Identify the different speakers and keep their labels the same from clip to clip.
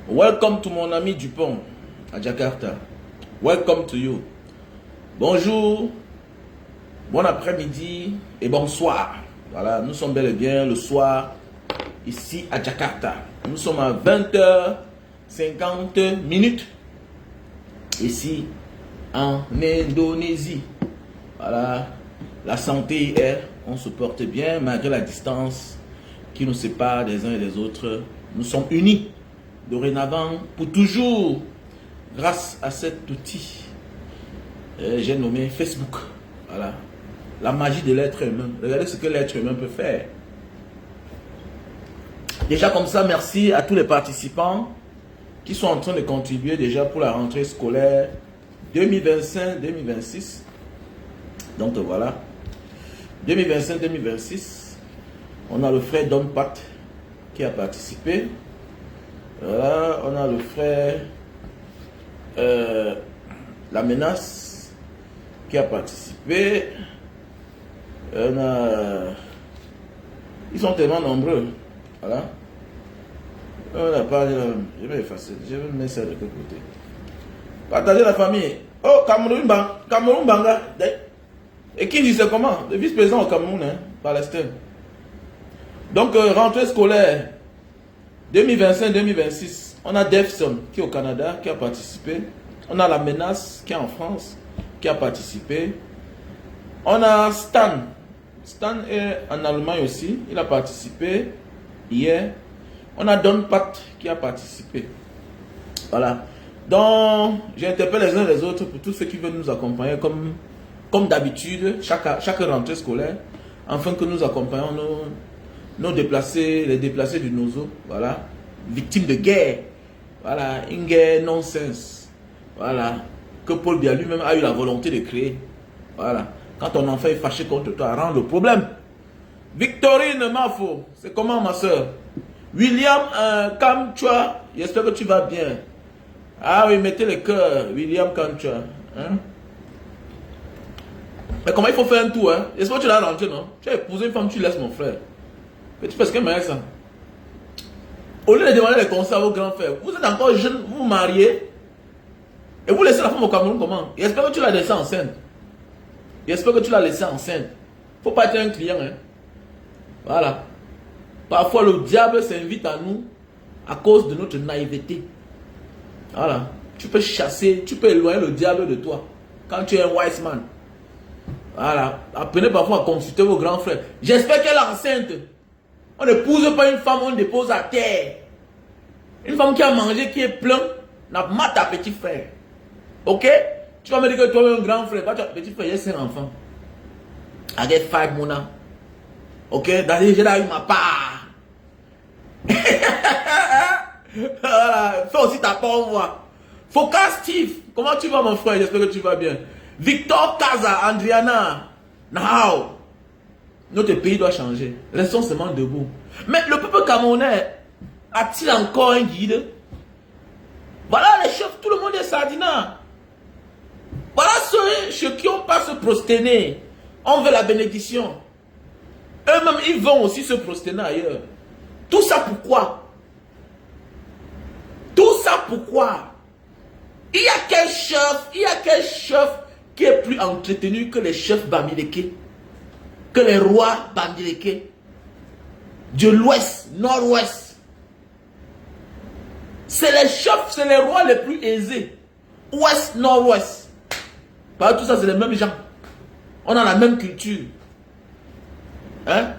Speaker 1: Welcome to mon ami Dupont à Jakarta. Welcome to you. Bonjour, bon après-midi et bonsoir. Voilà, nous sommes bel et bien le soir ici à Jakarta. Nous sommes à 20h50 ici en Indonésie. Voilà, la santé est, on se porte bien malgré la distance qui nous sépare des uns et des autres. Nous sommes unis dorénavant pour toujours grâce à cet outil. J'ai nommé Facebook. Voilà, la magie de l'être humain. Regardez ce que l'être humain peut faire. Déjà comme ça, merci à tous les participants qui sont en train de contribuer déjà pour la rentrée scolaire 2025-2026. Donc voilà, 2025-2026, on a le frère Don Pat qui a participé. Voilà, on a le frère La Menace qui a participé. On a... Ils sont tellement nombreux. Voilà. On a parlé. Je vais effacer. Je vais mettre ça de l'autre côté. Partager la famille. Oh, Cameroun Banga. Et qui dit c'est comment? Le vice-président au Cameroun, hein, Palestine. Donc, rentrée scolaire 2025-2026. On a Defson qui est au Canada, qui a participé. On a La Menace qui est en France, qui a participé. On a Stan. Stan est en Allemagne aussi. Il a participé hier. On a Don Pat qui a participé. Voilà. Donc, j'interpelle les uns les autres pour tous ceux qui veulent nous accompagner comme d'habitude, chaque rentrée scolaire, afin que nous accompagnions nos déplacés, les déplacés du Nozo, voilà, victimes de guerre, voilà, une guerre non-sens, voilà, que Paul Biya lui-même a eu la volonté de créer, voilà. Quand ton enfant est fâché contre toi, rends le problème. Victorine Mafo, c'est comment ma soeur? William Kamchua, j'espère que tu vas bien. Ah oui, mettez le cœur, William Kamchua. Hein? Mais comment il faut faire un tour, hein? J'espère que tu l'as rentré, non? Tu as épousé une femme, tu laisses mon frère. Mais tu fais ce qu'elle m'a dit ça. Au lieu de demander les conseils à vos grands frères, vous êtes encore jeune, vous vous mariez, et vous laissez la femme au Cameroun comment? J'espère que tu l'as laissée enceinte. J'espère que tu l'as laissée enceinte. Faut pas être un client, hein? Voilà. Parfois, le diable s'invite à nous à cause de notre naïveté. Voilà. Tu peux chasser, tu peux éloigner le diable de toi quand tu es un wise man. Voilà. Apprenez parfois à consulter vos grands frères. J'espère qu'elle est enceinte. On n'épouse pas une femme, on dépose à terre. Une femme qui a mangé, qui est plein, n'a pas ta petit frère. Ok? Tu vas me dire que toi es un grand frère. Quand tu as un petit frère, il y a 5 enfants. I get 5 mona. Ok? J'ai là eu ma part. Voilà. Fais aussi ta part, moi. Focus Steve. Comment tu vas, mon frère? J'espère que tu vas bien. Victor Kaza, Andriana. Now. Notre pays doit changer. Restons seulement debout. Mais le peuple camerounais a-t-il encore un guide? Voilà les chefs, tout le monde est sardinat. Voilà ceux qui n'ont pas se prosterner. On veut la bénédiction. Eux-mêmes, ils vont aussi se prosterner ailleurs. Tout ça pourquoi? Tout ça pourquoi? Il y a quel chef qui est plus entretenu que les chefs bamileke, que les rois bamileke de l'ouest, nord-ouest. C'est les chefs, c'est les rois les plus aisés. Ouest, nord-ouest. Par tout ça, c'est les mêmes gens. On a la même culture. Hein?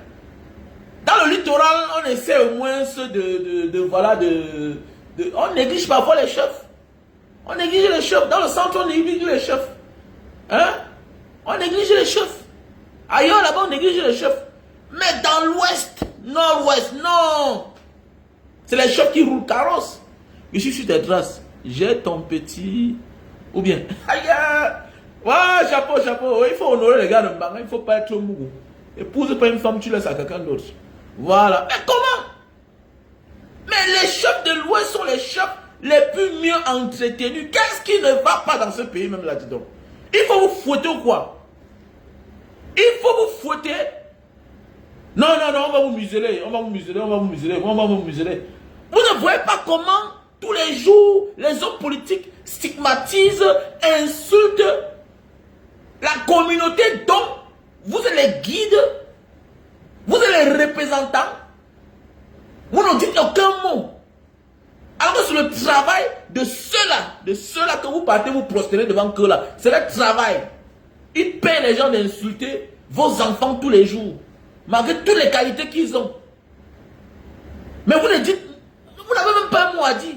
Speaker 1: Dans le littoral, on essaie au moins on néglige parfois les chefs. On néglige les chefs. Dans le centre, on néglige les chefs. Hein? On néglige les chefs. Ailleurs, là-bas, on néglige les chefs. Mais dans l'ouest, nord-ouest, non. C'est les chefs qui roulent carrosse. Je suis sur tes traces. J'ai ton petit... Ou bien... Aïe! Ouais, chapeau, chapeau. Il faut honorer les gars de Mbanga. Il ne faut pas être trop mou. Épouse pas une femme, tu laisses à quelqu'un d'autre. Voilà. Mais comment? Mais les chefs de l'ouest sont les chefs les plus mieux entretenus. Qu'est-ce qui ne va pas dans ce pays même là-dedans? Il faut vous fouetter ou quoi? Il faut vous fouetter. Non, non, non, on va vous museler. On va vous museler, on va vous museler, on va vous museler. Vous ne voyez pas comment tous les jours, les hommes politiques stigmatisent, insultent la communauté dont vous êtes les guides, vous êtes les représentants. Vous ne dites aucun mot. Alors que c'est le travail de ceux-là que vous partez vous prosterner devant eux là. C'est le travail. Ils paient les gens d'insulter vos enfants tous les jours, malgré toutes les qualités qu'ils ont. Mais vous ne dites, vous n'avez même pas un mot à dire.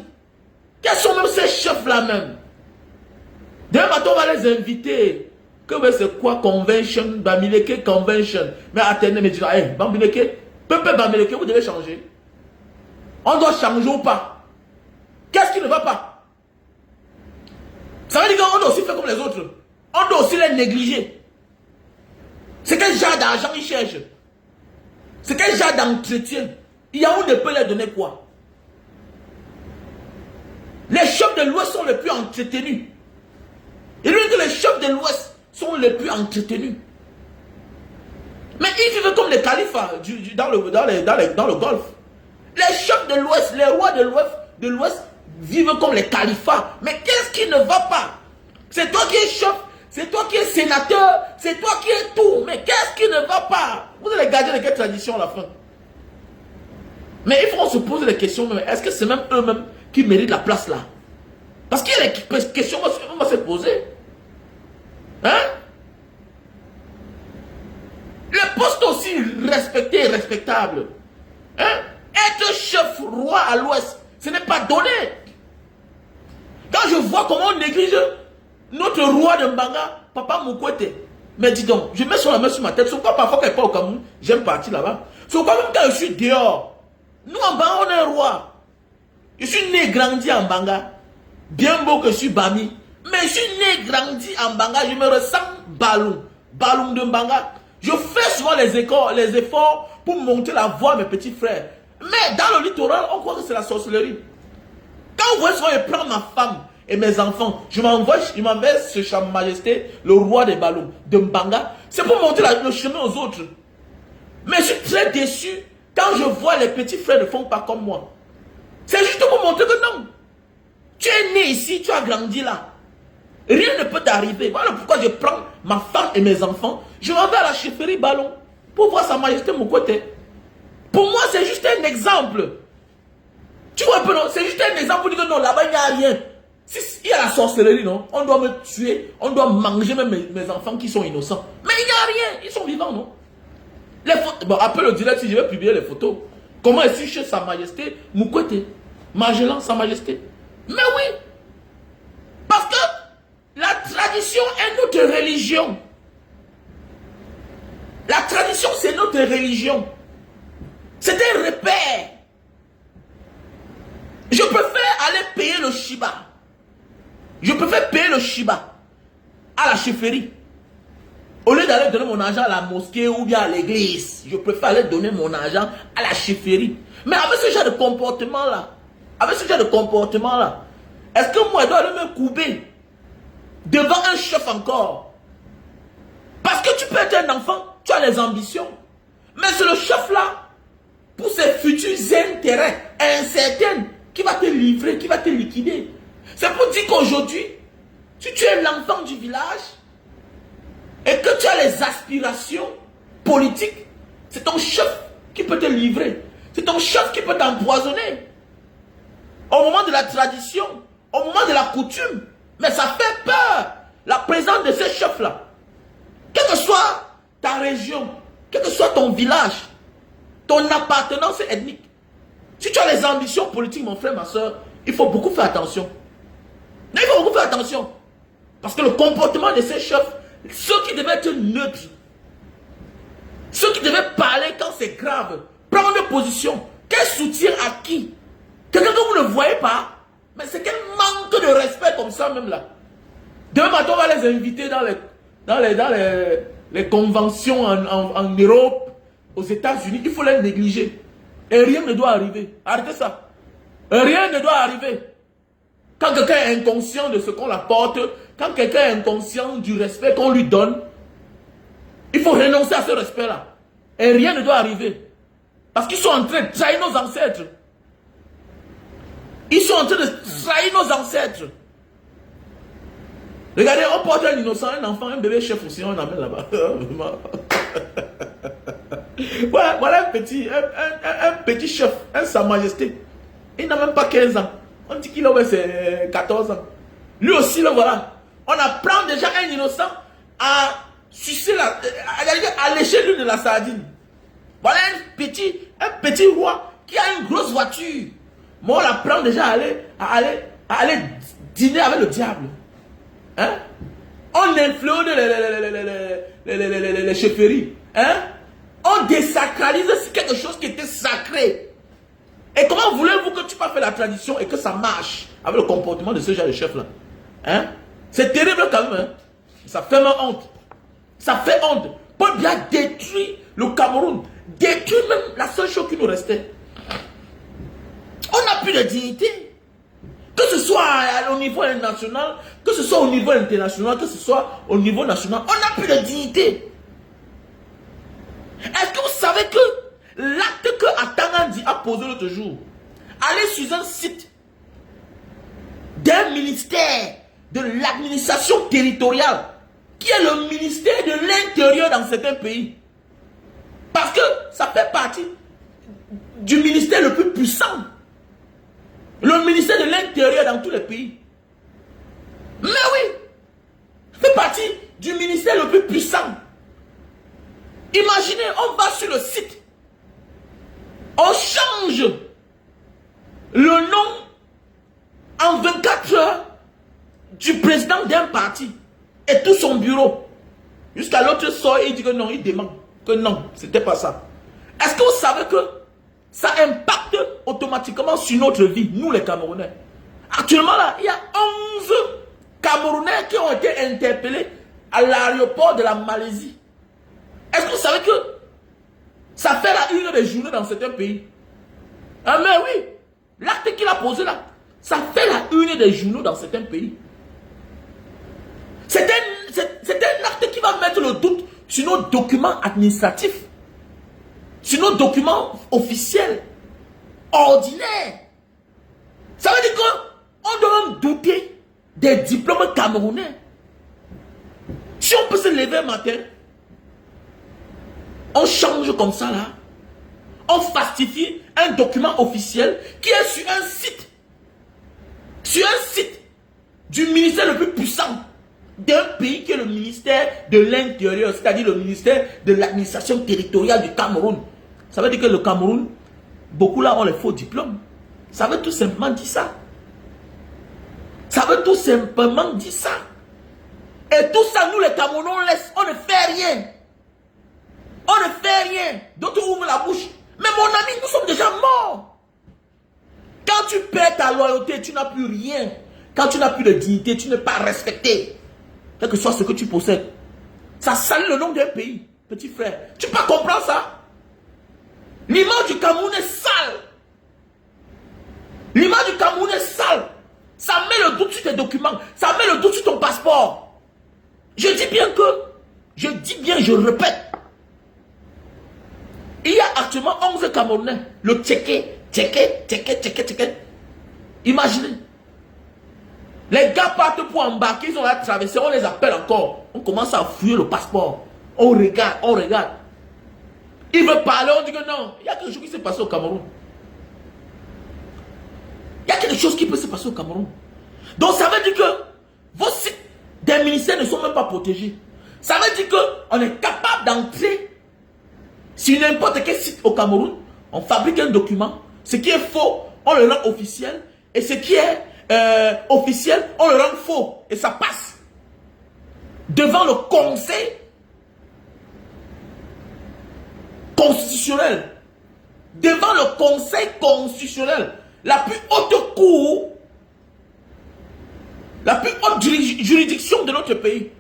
Speaker 1: Quels sont même ces chefs-là même? Demain matin, on va les inviter. Que c'est quoi convention, Bamileke convention? Mais attendez, me dire, hey, Bamileke, Pepe Bamileke, vous devez changer. On doit changer ou pas? Qu'est-ce qui ne va pas? Ça veut dire qu'on doit aussi faire comme les autres. On doit aussi les négliger. C'est quel genre d'argent ils cherchent? C'est quel genre d'entretien? Il y a où ne peut les donner quoi? Les chefs de l'Ouest sont les plus entretenus. Il dit que les chefs de l'Ouest sont les plus entretenus. Mais ils vivent comme les califats dans le Golfe. Les chefs de l'Ouest, les rois de l'Ouest vivent comme les califats. Mais qu'est-ce qui ne va pas? C'est toi qui es chef, c'est toi qui es sénateur, c'est toi qui es tout. Mais qu'est-ce qui ne va pas? Vous allez garder de quelle tradition à la fin? Mais il faut qu'on se pose les questions. Est-ce que c'est même eux-mêmes qui méritent la place là? Parce qu'il y a des questions qu'on va se poser. Hein? Le poste aussi respecté et respectable. Hein? Être chef roi à l'Ouest, ce n'est pas donné. Quand je vois comment on néglige notre roi de Mbanga, Papa Mukwete, mais dis donc, je mets sur la main sur ma tête. C'est quoi parfois quand je pars au Cameroun, j'aime partir là-bas. C'est quoi même quand je suis dehors. Nous en Mbanga, on est roi. Je suis né grandi en Mbanga. Bien beau que je suis Bami. Mais je suis né grandi en Mbanga. Je me ressens Baloum. Baloum de Mbanga. Je fais souvent les efforts pour monter la voix à mes petits frères. Mais dans le littoral, on croit que c'est la sorcellerie. Quand vous voyez souvent, je prends ma femme et mes enfants, je m'envoie chez Sa Majesté, le roi des Baloum, de Mbanga. C'est pour montrer le chemin aux autres. Mais je suis très déçu quand je vois les petits frères ne font pas comme moi. C'est juste pour montrer que non. Tu es né ici, tu as grandi là. Rien ne peut t'arriver. Voilà pourquoi je prends ma femme et mes enfants. Je m'en vais à la chefferie Ballon pour voir Sa Majesté mon côté. Pour moi, c'est juste un exemple. Tu vois un peu, non? C'est juste un exemple pour dire que non, là-bas, il n'y a rien. Si, il y a la sorcellerie, non? On doit me tuer, on doit manger même mes enfants qui sont innocents. Mais il n'y a rien, ils sont vivants, non? Les photos, bon, après le direct, si je vais publier les photos. Comment est-ce chez Sa Majesté Mukwete, Magellan, Sa Majesté? Mais oui! Parce que la tradition est notre religion. La tradition, c'est notre religion. C'est un repère. Je préfère aller payer le Shiba. Je préfère payer le Shiba à la chefferie. Au lieu d'aller donner mon argent à la mosquée ou bien à l'église. Je préfère aller donner mon argent à la chefferie. Mais avec ce genre de comportement-là, est-ce que moi, je dois aller me couper devant un chef encore? Parce que tu peux être un enfant, tu as les ambitions. Mais c'est le chef-là, pour ses futurs intérêts incertains, qui va te livrer, qui va te liquider. C'est pour dire qu'aujourd'hui, si tu es l'enfant du village et que tu as les aspirations politiques, c'est ton chef qui peut te livrer. C'est ton chef qui peut t'empoisonner. Au moment de la tradition, au moment de la coutume. Mais ça fait peur, la présence de ces chefs-là. Quelle que soit ta région, quel que soit ton village, ton appartenance ethnique. Si tu as les ambitions politiques, mon frère, ma soeur, il faut beaucoup faire attention. Il faut beaucoup faire attention. Parce que le comportement de ces chefs, ceux qui devaient être neutres, ceux qui devaient parler quand c'est grave, prendre position, quel soutien à qui? Quelqu'un que vous ne voyez pas, mais c'est quel manque de respect comme ça même là. Demain matin, on va les inviter dans les conventions en Europe, aux États-Unis, il faut les négliger. Et rien ne doit arriver. Arrêtez ça. Rien ne doit arriver. Quand quelqu'un est inconscient de ce qu'on apporte, quand quelqu'un est inconscient du respect qu'on lui donne, il faut renoncer à ce respect-là. Et rien ne doit arriver. Parce qu'ils sont en train de trahir nos ancêtres. Ils sont en train de trahir nos ancêtres. Regardez, on porte un innocent, un enfant, un bébé chef aussi, on l'amène là-bas. Voilà un petit chef, un Sa Majesté. Il n'a même pas 15 ans. On dit qu'il a 14 ans. Lui aussi, le voilà. On apprend déjà un innocent à sucer à lécher l'huile de la sardine. Voilà un petit roi qui a une grosse voiture. Mais on l'apprend déjà à aller dîner avec le diable. Hein? On influence les chefferies. Hein? On désacralise quelque chose qui était sacré. Et comment voulez-vous que tu fasses faire la tradition et que ça marche avec le comportement de ce genre de chef-là? Hein? C'est terrible quand même. Hein? Ça fait même honte. Ça fait honte. Paul Biya détruit le Cameroun. Détruit même la seule chose qui nous restait. On n'a plus de dignité. Que ce soit au niveau national, que ce soit au niveau international, que ce soit au niveau national, on n'a plus de dignité. Est-ce que vous savez que l'acte que Atangandi a posé l'autre jour, aller sur un site d'un ministère de l'administration territoriale, qui est le ministère de l'Intérieur dans certains pays, parce que ça fait partie du ministère le plus puissant. Le ministère de l'Intérieur dans tous les pays. Mais oui, fait partie du ministère le plus puissant. Imaginez, on va sur le site. On change le nom en 24 heures du président d'un parti et tout son bureau. Jusqu'à l'autre soir, il dit que non, il demande que non, c'était pas ça. Est-ce que vous savez que ça impacte automatiquement sur notre vie, nous les Camerounais? Actuellement là, il y a 11 Camerounais qui ont été interpellés à l'aéroport de la Malaisie. Est-ce que vous savez que ça fait la une des journées dans certains pays? Ah mais oui, l'acte qu'il a posé là, ça fait la une des journaux dans certains pays. C'est un acte qui va mettre le doute sur nos documents administratifs, sur nos documents officiels, ordinaires. Ça veut dire qu'on doit même douter des diplômes camerounais. Si on peut se lever un matin, on change comme ça là, on fastifie un document officiel qui est sur un site du ministère le plus puissant d'un pays qui est le ministère de l'Intérieur, c'est-à-dire le ministère de l'administration territoriale du Cameroun. Ça veut dire que le Cameroun, beaucoup là ont les faux diplômes. Ça veut tout simplement dire ça. Ça veut tout simplement dire ça. Et tout ça, nous les Camerounais, on laisse, on ne fait rien. On ne fait rien. D'autres ouvrent la bouche. Mais mon ami, nous sommes déjà morts. Quand tu perds ta loyauté, tu n'as plus rien. Quand tu n'as plus de dignité, tu n'es pas respecté. Quel que soit ce que tu possèdes. Ça salit le nom d'un pays, petit frère. Tu peux comprendre ça? L'image du Cameroun est sale. L'image du Cameroun est sale. Ça met le doute sur tes documents. Ça met le doute sur ton passeport. Je dis bien, je répète. Il y a actuellement 11 Camerounais. Le tchéké. Imaginez. Les gars partent pour embarquer, ils ont la traversée, on les appelle encore. On commence à fouiller le passeport. On regarde. Il veut parler, on dit que non. Il y a quelque chose qui s'est passé au Cameroun. Il y a quelque chose qui peut se passer au Cameroun. Donc ça veut dire que vos sites des ministères ne sont même pas protégés. Ça veut dire qu'on est capable d'entrer sur n'importe quel site au Cameroun. On fabrique un document. Ce qui est faux, on le rend officiel. Et ce qui est officiel, on le rend faux. Et ça passe. Devant le Conseil constitutionnel. Devant le Conseil constitutionnel. La plus haute cour. La plus haute juridiction de notre pays.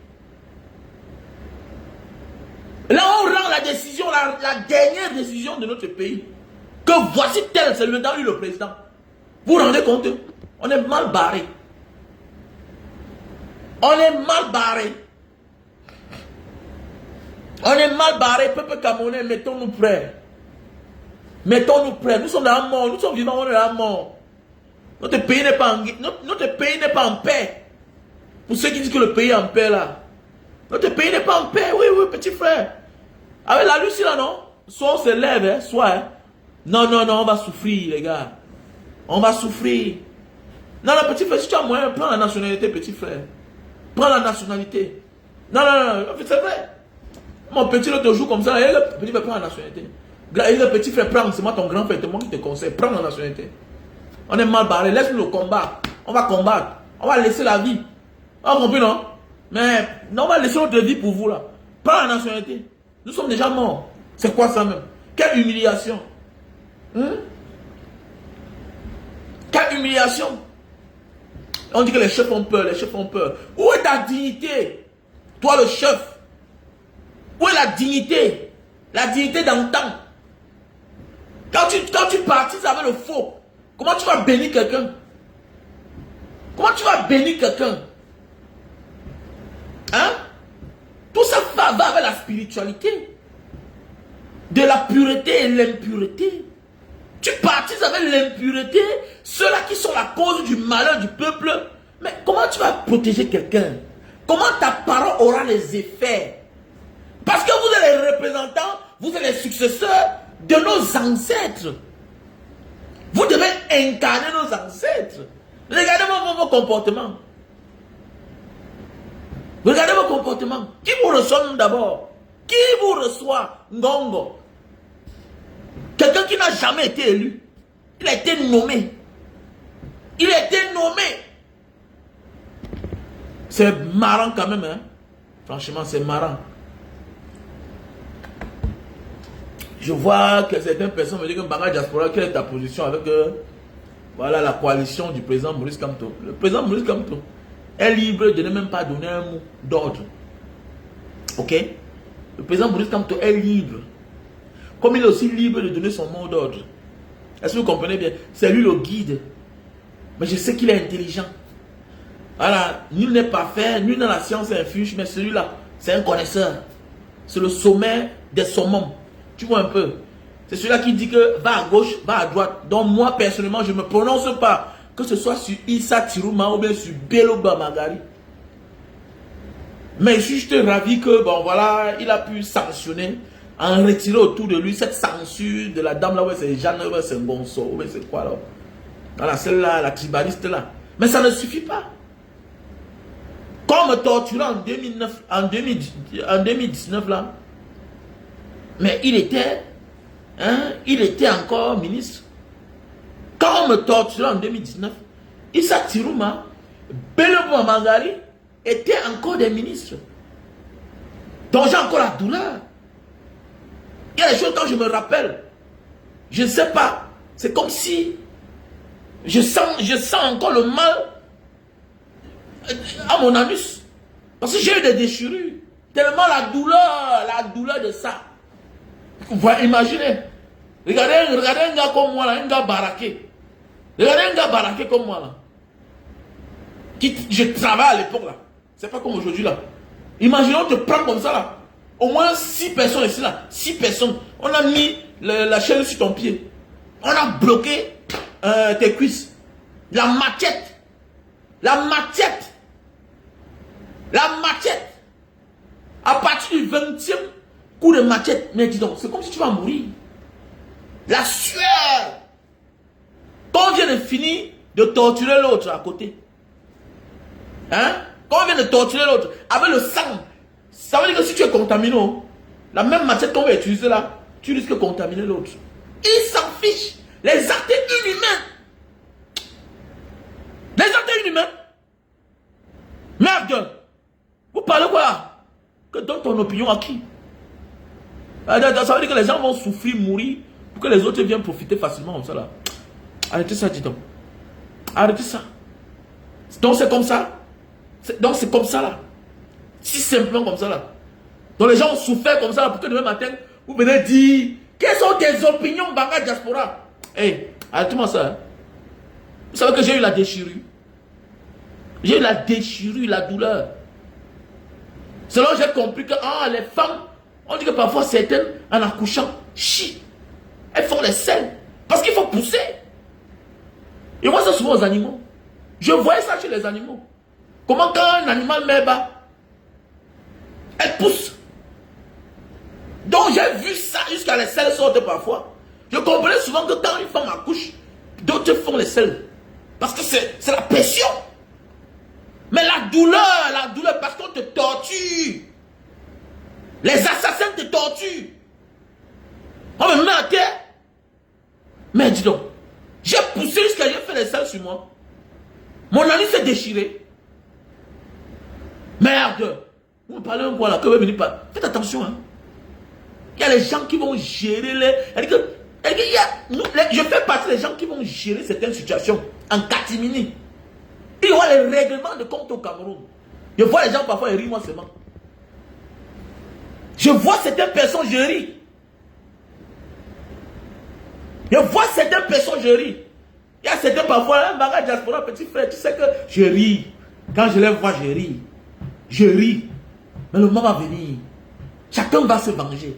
Speaker 1: Là, on rend la décision, la dernière décision de notre pays. Que voici tel, c'est le temps eu le président. Vous vous rendez compte? On est mal barré. On est mal barré. On est mal barré, peuple camerounais, mettons-nous prêts. Mettons-nous prêts. Nous sommes dans la mort, nous sommes vivants, on est dans la mort. Notre pays n'est pas en paix. Pour ceux qui disent que le pays est en paix là. Notre pays n'est pas en paix, oui, petit frère. Avec la Russie là, non? Soit on se lève, hein, soit. Hein. Non, on va souffrir, les gars. On va souffrir. Non, petit frère, si tu as moyen, prends la nationalité, petit frère. Prends la nationalité. Non, c'est vrai. Mon petit l'autre jour comme ça, le petit frère prend la nationalité. Et le petit frère prend, c'est moi ton grand frère, c'est moi qui te conseille, prends la nationalité. On est mal barré, laisse-nous le combat. On va combattre. On va laisser la vie. On a compris, non? Mais non, on va laisser notre vie pour vous là. Prends la nationalité. Nous sommes déjà morts. C'est quoi ça même? Quelle humiliation. Quelle humiliation. On dit que les chefs ont peur, les chefs ont peur. Où est ta dignité? Toi le chef. Où est la dignité? La dignité d'antan. Quand tu partises avec le faux, comment tu vas bénir quelqu'un? Comment tu vas bénir quelqu'un? Hein? Tout ça va avec la spiritualité. De la pureté et l'impureté. Tu partises avec l'impureté, ceux-là qui sont la cause du malheur du peuple. Mais comment tu vas protéger quelqu'un? Comment ta parole aura les effets? Parce que vous êtes les représentants, vous êtes les successeurs de nos ancêtres. Vous devez incarner nos ancêtres. Regardez vos comportements. Regardez vos comportements. Qui vous reçoit d'abord? Qui vous reçoit? Ngongo. Quelqu'un qui n'a jamais été élu. Il a été nommé. Il a été nommé. C'est marrant quand même. Hein? Franchement, c'est marrant. Je vois que certaines personnes me disent que Mbanga Diaspora, quelle est ta position avec voilà, la coalition du président Maurice Kamto? Le président Maurice Kamto est libre de ne même pas donner un mot d'ordre. Ok? Le président Maurice Kamto est libre. Comme il est aussi libre de donner son mot d'ordre. Est-ce que vous comprenez bien? C'est lui le guide. Mais je sais qu'il est intelligent. Voilà, nul n'est parfait, nul dans la science infuse, mais celui-là, c'est un connaisseur. C'est le sommet des summums. Tu vois un peu? C'est celui-là qui dit que va à gauche, va à droite. Donc moi, personnellement, je ne me prononce pas. Que ce soit sur Issa Tirouma ou bien sur Beloba Magari. Mais je suis juste ravi que, bon voilà, il a pu sanctionner, en retirer autour de lui cette censure de la dame là, ouais, c'est Jeanne, ouais, c'est Bonso, ouais, c'est quoi là? Voilà, celle-là, la tribaliste là. Mais ça ne suffit pas. Quand on me torturait en 2019 là, mais il était encore ministre. Quand on me torturait en 2019, Issa Tirouma, Belobo Mangari étaient encore des ministres. Donc j'ai encore la douleur. Il y a des choses quand je me rappelle, je ne sais pas, c'est comme si je sens encore le mal à mon anus. Parce que j'ai eu des déchirures. Tellement la douleur de ça. Vous imaginez. Regardez un gars comme moi là, un gars baraqué. Regardez un gars baraqué comme moi là. Je travaille à l'époque là. C'est pas comme aujourd'hui là. Imaginons te prendre comme ça là. Au moins 6 personnes ici là. 6 personnes. On a mis la chaîne sur ton pied. On a bloqué tes cuisses. La machette. À partir du 20e coup de machette. Mais dis donc, c'est comme si tu vas mourir. La sueur. Quand on vient de finir de torturer l'autre à côté. Hein? Quand on vient de torturer l'autre avec le sang, ça veut dire que si tu es contaminé, la même machette qu'on va utiliser là, tu risques de contaminer l'autre. Ils s'en fichent. Les actes inhumains. Les actes inhumains. Merde. Vous parlez quoi? Que donne ton opinion à qui? Ça veut dire que les gens vont souffrir, mourir, pour que les autres viennent profiter facilement comme ça là. Arrêtez ça, dis donc. Arrêtez ça. Donc c'est comme ça. Donc c'est comme ça là. Si simplement comme ça là. Donc les gens ont souffert comme ça là, pour que demain matin, vous venez dire, quelles sont tes opinions Mbanga Diaspora? Hey, arrêtez-moi ça. Hein. Vous savez que j'ai eu la déchirure. J'ai eu la déchirure, la douleur. C'est là que j'ai compris que les femmes, on dit que parfois certaines, en accouchant, chient. Elles font les selles. Parce qu'il faut pousser. Et moi, c'est souvent aux animaux. Je voyais ça chez les animaux. Comment quand un animal met bas, elle pousse. Donc j'ai vu ça jusqu'à les selles sortent parfois. Je comprenais souvent que quand une femme accouche, d'autres font les selles. Parce que c'est la pression. Mais la douleur parce qu'on te torture. Les assassins te torturent. On me met à terre. Mais dis donc, j'ai poussé jusqu'à j'ai fait les selles sur moi. Mon ami s'est déchiré. Merde. Vous me parlez un quoi là, que vous venez pas. Faites attention, hein. Il y a les gens qui vont gérer les... Je fais partie des gens qui vont gérer certaines situations en catimini. Il y aura les règlements de compte au Cameroun. Je vois les gens parfois, ils rient moi seulement. Je vois certaines personnes, je ris. Je vois certaines personnes, je ris. Il y a certains parfois, un bagage diaspora, petit frère, tu sais que je ris. Quand je les vois, je ris. Je ris. Mais le moment va venir. Chacun va se venger.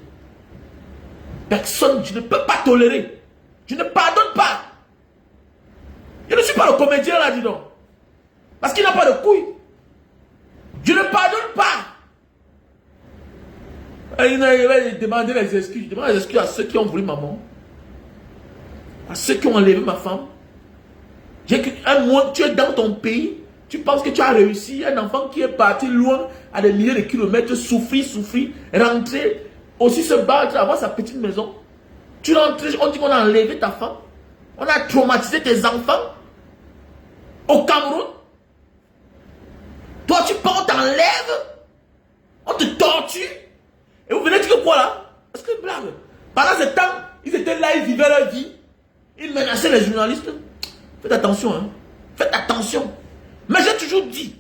Speaker 1: Personne, je ne peux pas tolérer. Je ne pardonne pas. Je ne suis pas le comédien là, dis donc. Parce qu'il n'a pas de couilles. Je ne pardonne pas. Il va demander les excuses. Je demande les excuses à ceux qui ont voulu maman. À ceux qui ont enlevé ma femme. Un mois, tu es dans ton pays. Tu penses que tu as réussi. Un enfant qui est parti loin, à des milliers de kilomètres, souffrir, rentrer, aussi se battre, avoir sa petite maison. Tu rentres, on dit qu'on a enlevé ta femme. On a traumatisé tes enfants. Au Cameroun. Toi, tu pars, on t'enlève. On te torture. Et vous venez dire quoi là? Est-ce que blague? Pendant ce temps, ils étaient là, ils vivaient leur vie. Ils menaçaient les journalistes. Faites attention, hein. Faites attention. Mais j'ai toujours dit,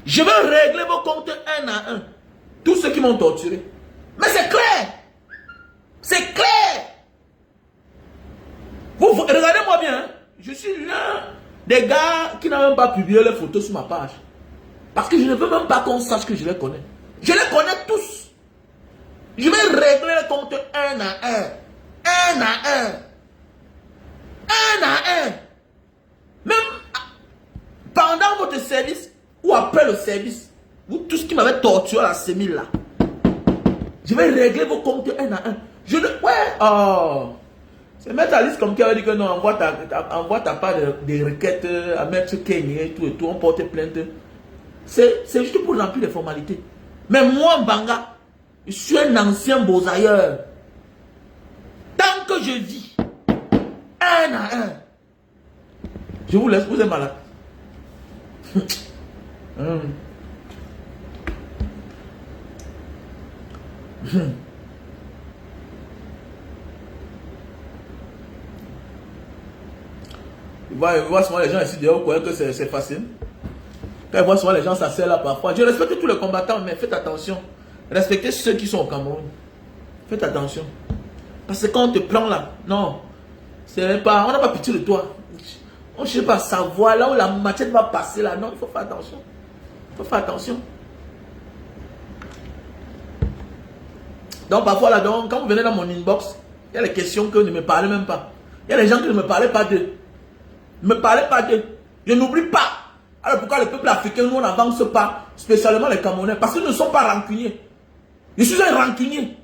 Speaker 1: je vais régler vos comptes un à un. Tous ceux qui m'ont torturé. Mais c'est clair. C'est clair. Regardez-moi bien. Hein. Je suis l'un des gars qui n'a même pas publié les photos sur ma page. Parce que je ne veux même pas qu'on sache que je les connais. Je les connais tous. Je vais régler les comptes un à un. Un à un. Un à un. Même pendant votre service ou après le service, vous tous qui m'avez torturé à la sémile là, je vais régler vos comptes un à un. Je ne... Ouais. Oh. C'est mettre la liste comme qui avait dit que non, envoie ta part de requêtes à Maître Kenya et tout, on porte plainte. C'est juste pour remplir les formalités. Mais moi, Banga, je suis un ancien beaux-ailleurs. Tant que je vis, un à un, je vous laisse, vous êtes malade. Il voit souvent les gens ici dehors croient que c'est facile. Quand il voit souvent les gens s'asseoir là parfois. Je respecte tous les combattants, mais faites attention. Respectez ceux qui sont au Cameroun. Faites attention. Parce que quand on te prend là, non. C'est pas, on n'a pas pitié de toi. On ne cherche pas à savoir là où la machette va passer là. Non, il faut faire attention. Il faut faire attention. Donc parfois là, donc, quand vous venez dans mon inbox, il y a les questions que ne me parlez même pas. Il y a les gens qui ne me parlaient pas d'eux. Ne me parlez pas d'eux. Je n'oublie pas. Alors pourquoi le peuple africain, nous on n'avance pas, spécialement les Camerounais, parce qu'ils ne sont pas rancuniers. Je suis un rancunier.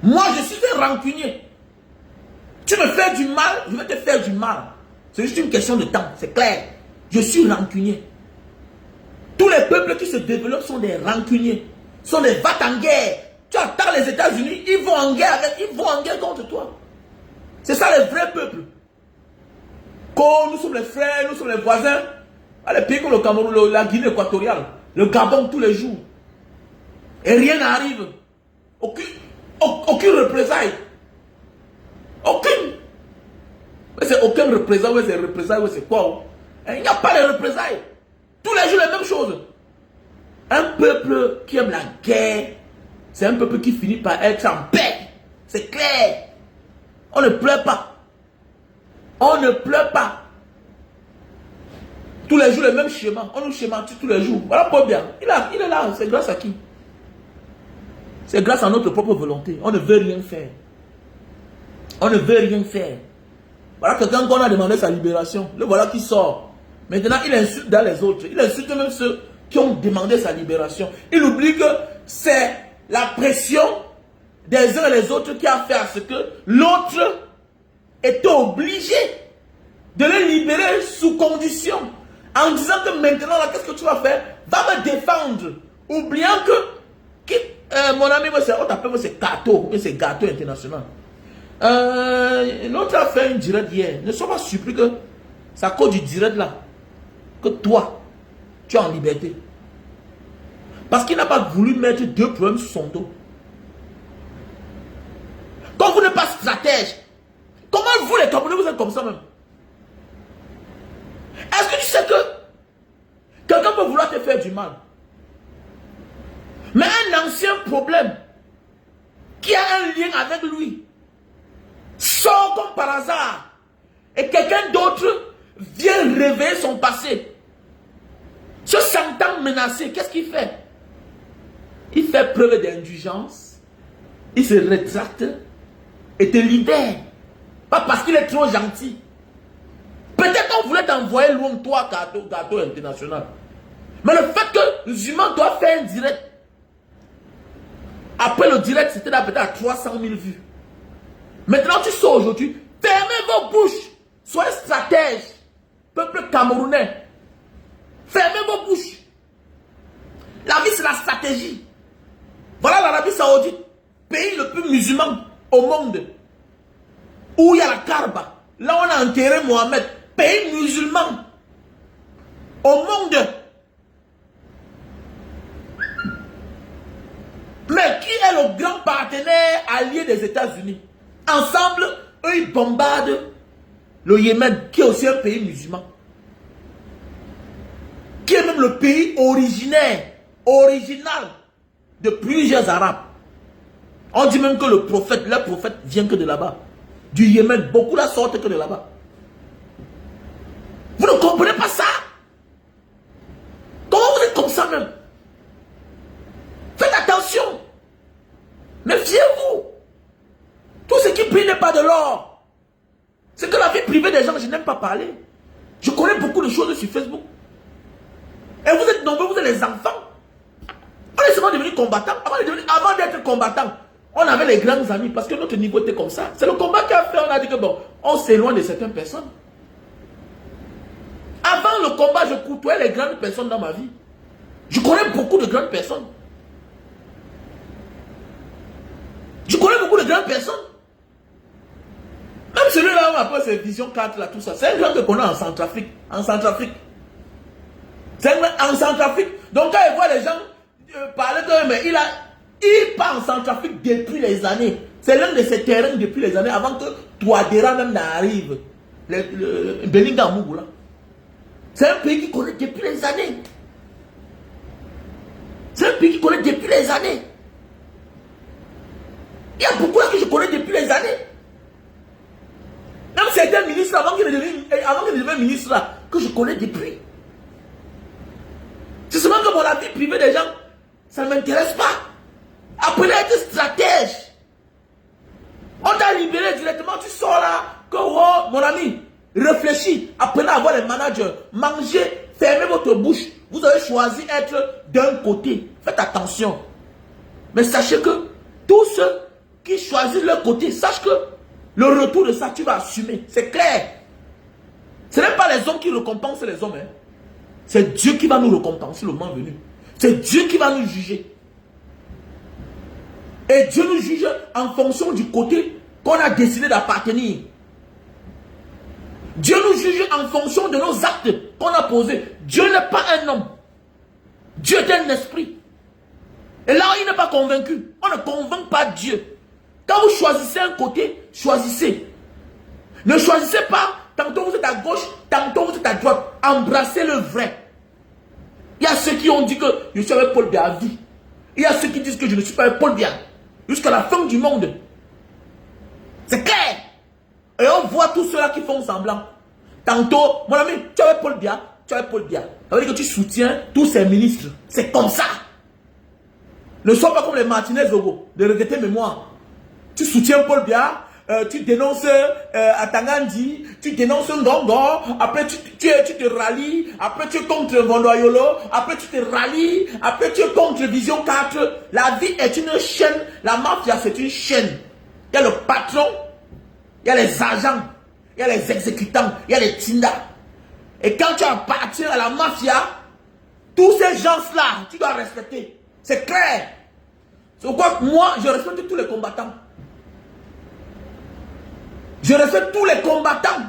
Speaker 1: Moi je suis un rancunier. Tu me fais du mal, je vais te faire du mal. C'est juste une question de temps, c'est clair. Je suis rancunier. Tous les peuples qui se développent sont des rancuniers. Sont des va-t-en-guerre. Tu attends les États-Unis, ils vont en guerre contre toi. C'est ça les vrais peuples. Quand nous sommes les frères, nous sommes les voisins. Les pays comme le Cameroun, la Guinée équatoriale, le Gabon tous les jours. Et rien n'arrive. Aucune représailles. Aucune. Mais c'est aucune représailles, c'est représailles, c'est quoi? Il n'y a pas de représailles. Tous les jours, les mêmes choses. Un peuple qui aime la guerre, c'est un peuple qui finit par être en paix. C'est clair. On ne pleure pas. On ne pleure pas. Tous les jours, les mêmes schémas. On nous schématise tous les jours. Voilà pas bien. Il est là. C'est grâce à qui? C'est grâce à notre propre volonté. On ne veut rien faire. On ne veut rien faire. Voilà quelqu'un qu'on a demandé sa libération. Le voilà qui sort. Maintenant, il insulte dans les autres. Il insulte même ceux qui ont demandé sa libération. Il oublie que c'est la pression des uns et des autres qui a fait à ce que l'autre était obligé de le libérer sous condition. En disant que maintenant, qu'est-ce que tu vas faire? Va me défendre. Oubliant que mon ami, on t'appelle c'est gâteau. C'est gâteau international. L'autre a fait une direct hier. Ne sois pas surpris que c'est à cause du direct là que toi, tu es en liberté. Parce qu'il n'a pas voulu mettre deux problèmes sur son dos. Quand vous n'êtes pas stratège, comment vous les Camerounais vous êtes comme ça même? Est-ce que tu sais que quelqu'un peut vouloir te faire du mal? Mais un ancien problème qui a un lien avec lui sort comme par hasard et quelqu'un d'autre vient réveiller son passé. Se sentant menacé, qu'est-ce qu'il fait? Il fait preuve d'indulgence, il se rétracte et te libère. Pas parce qu'il est trop gentil. Peut-être qu'on voulait t'envoyer loin de toi, gâteau international. Mais le fait que les humains doivent faire un direct. Après le direct, c'était là peut-être à 300 000 vues. Maintenant, tu sors aujourd'hui. Fermez vos bouches. Soyez stratège. Peuple camerounais. Fermez vos bouches. La vie, c'est la stratégie. Voilà l'Arabie Saoudite. Pays le plus musulman au monde. Où il y a la Kaaba. Là, on a enterré Mohamed. Pays musulman au monde. Mais qui est le grand partenaire allié des États-Unis? Ensemble, eux, ils bombardent le Yémen, qui est aussi un pays musulman. Qui est même le pays originaire, original de plusieurs Arabes. On dit même que le prophète vient que de là-bas. Du Yémen, beaucoup la sortent que de là-bas. Vous ne comprenez pas ça? Comment vous êtes comme ça même? Faites attention. Méfiez-vous. Tout ce qui brille n'est pas de l'or. C'est que la vie privée des gens, je n'aime pas parler. Je connais beaucoup de choses sur Facebook. Et vous êtes nombreux, vous êtes les enfants. On est seulement devenus combattants. Avant d'être combattants, on avait les grands amis parce que notre niveau était comme ça. C'est le combat qui a fait, on a dit que bon, on s'éloigne de certaines personnes. Avant le combat, je côtoyais les grandes personnes dans ma vie. Je connais beaucoup de grandes personnes. Je connais beaucoup de grandes personnes. Même celui-là, on appelle ses Vision 4, là, tout ça. C'est un grand que qu'on a en Centrafrique. En Centrafrique. C'est un grand en Centrafrique. Donc quand il voit les gens parler de mais il part en Centrafrique depuis les années. C'est l'un de ses terrains depuis les années, avant que Touadéra même n'arrive. Le Belinga Mougou, là. C'est un pays qui connaît depuis les années. C'est un pays qui connaît depuis les années. Il y a beaucoup là que je connais depuis les années. Même certains ministres, avant qu'ils ne deviennent ministres là, que je connais depuis. C'est seulement que pour la vie privée des gens, ça ne m'intéresse pas. Apprenez à être stratège. On t'a libéré directement, tu sors là, que oh, mon ami, réfléchis, apprenez à voir les managers, mangez, fermez votre bouche. Vous avez choisi d'être d'un côté. Faites attention. Mais sachez que tous ceux qui choisissent leur côté, sache que le retour de ça, tu vas assumer. C'est clair. Ce n'est pas les hommes qui récompensent les hommes. Hein. C'est Dieu qui va nous récompenser le moment venu. C'est Dieu qui va nous juger. Et Dieu nous juge en fonction du côté qu'on a décidé d'appartenir. Dieu nous juge en fonction de nos actes qu'on a posés. Dieu n'est pas un homme. Dieu est un esprit. Et là, il n'est pas convaincu. On ne convainc pas Dieu. Quand vous choisissez un côté, choisissez. Ne choisissez pas, tantôt vous êtes à gauche, tantôt vous êtes à droite. Embrassez le vrai. Il y a ceux qui ont dit que je suis avec Paul Biya à vie. Il y a ceux qui disent que je ne suis pas avec Paul Biya. Jusqu'à la fin du monde. C'est clair. Et on voit tous ceux-là qui font semblant. Tantôt, mon ami, tu es avec Paul Biya, tu es avec Paul Biya. Ça veut dire que tu soutiens tous ces ministres. C'est comme ça. Ne sois pas comme les Martinez Zogo, de regretter mémoire. Tu soutiens Paul Biya, tu dénonces Atangandi, tu dénonces Ngongo, après tu te rallies, après tu es contre Vondoyolo, après tu te rallies, après tu es contre Vision 4. La vie est une chaîne, la mafia c'est une chaîne. Il y a le patron, il y a les agents, il y a les exécutants, il y a les tindas. Et quand tu appartiens à la mafia, tous ces gens-là, tu dois respecter. C'est clair. C'est pourquoi moi, je respecte tous les combattants. Je respecte tous les combattants.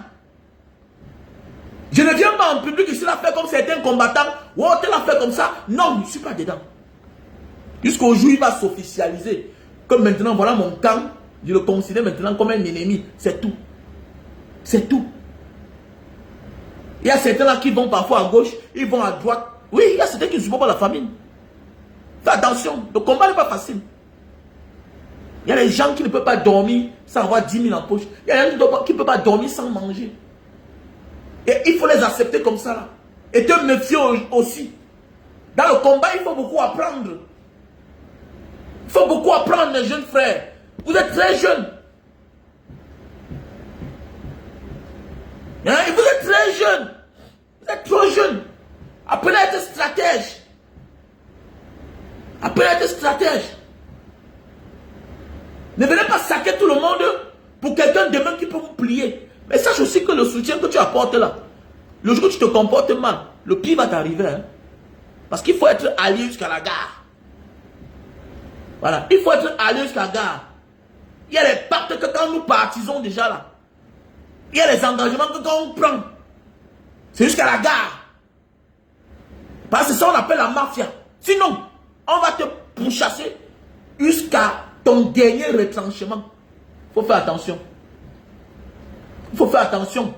Speaker 1: Je ne viens pas en public ici la faire comme certains combattants. Ou tu l'as fait comme ça. Non, je ne suis pas dedans. Jusqu'au jour où il va s'officialiser. Comme maintenant, voilà mon camp. Je le considère maintenant comme un ennemi. C'est tout. C'est tout. Il y a certains là qui vont parfois à gauche, ils vont à droite. Oui, il y a certains qui ne supportent pas la famine. Fais attention, le combat n'est pas facile. Il y a des gens qui ne peuvent pas dormir sans avoir 10 000 en poche. Il y a des gens qui ne peuvent pas dormir sans manger. Et il faut les accepter comme ça là. Et te méfier aussi. Dans le combat, il faut beaucoup apprendre. Il faut beaucoup apprendre, les jeunes frères. Vous êtes très jeunes. Hein? Vous êtes très jeunes. Vous êtes trop jeunes. Apprenez à être stratège. Apprenez à être stratège. Ne venez pas saquer tout le monde pour quelqu'un demain qui peut vous plier. Mais sache aussi que le soutien que tu apportes là, le jour où tu te comportes mal, le pire va t'arriver. Hein? Parce qu'il faut être allié jusqu'à la gare. Voilà, il faut être allié jusqu'à la gare. Il y a les pactes que quand nous partisons déjà là, il y a les engagements que quand on prend, c'est jusqu'à la gare. Parce que c'est ça qu'on appelle la mafia. Sinon, on va te pourchasser jusqu'à ton dernier retranchement. Il faut faire attention. Il faut faire attention.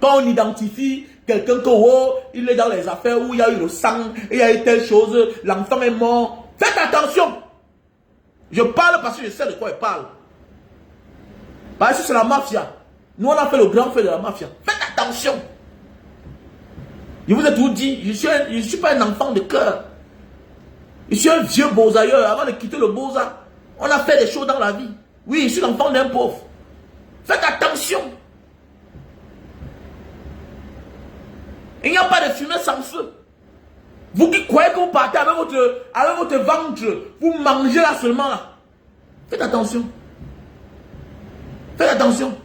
Speaker 1: Quand on identifie quelqu'un que oh, il est dans les affaires où il y a eu le sang, il y a eu telle chose, l'enfant est mort. Faites attention. Je parle parce que je sais de quoi je parle. Parce que c'est la mafia. Nous, on a fait le grand fait de la mafia. Faites attention. Je vous ai tout dit, je ne suis pas un enfant de cœur. Je suis un vieux beaux-ailleurs. Avant de quitter le beaux-arts, on a fait des choses dans la vie. Oui, je suis l'enfant d'un pauvre. Faites attention. Il n'y a pas de fumée sans feu. Vous qui croyez que vous partez avec votre ventre, vous mangez là seulement là. Faites attention. Faites attention.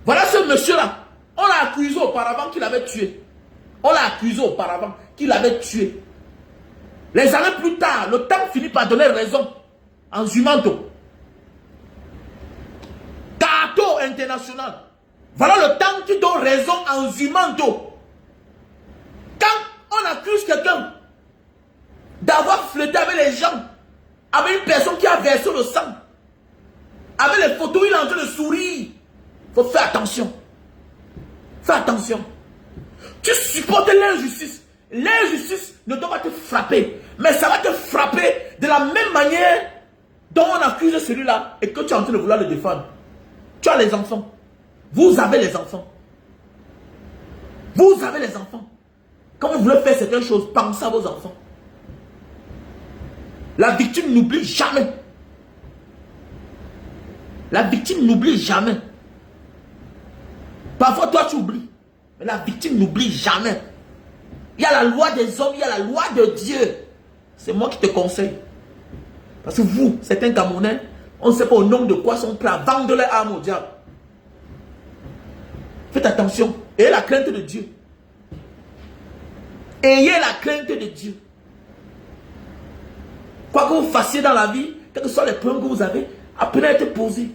Speaker 1: Voilà ce monsieur-là. On l'a accusé auparavant qu'il avait tué. On l'a accusé auparavant qu'il avait tué. Les années plus tard, le temps finit par donner raison en Zumanto. Kato international. Voilà le temps qui donne raison en Zumanto. Quand on accuse quelqu'un d'avoir flirté avec les gens, avec une personne qui a versé le sang, avec les photos, il est en train de sourire. Il faut faire attention. Fais attention. Tu supportes l'injustice. L'injustice ne doit pas te frapper. Mais ça va te frapper de la même manière dont on accuse celui-là et que tu es en train de vouloir le défendre. Tu as les enfants. Vous avez les enfants. Vous avez les enfants. Quand vous voulez faire certaines choses, pensez à vos enfants. La victime n'oublie jamais. La victime n'oublie jamais. Parfois, toi, tu oublies. Mais la victime n'oublie jamais. Il y a la loi des hommes, il y a la loi de Dieu. C'est moi qui te conseille. Parce que vous, certains Camerounais, on ne sait pas au nom de quoi sont prêts à vendre leur âme au diable. Faites attention. Ayez la crainte de Dieu. Ayez la crainte de Dieu. Quoi que vous fassiez dans la vie, quels que soient les problèmes que vous avez, apprenez à être posé.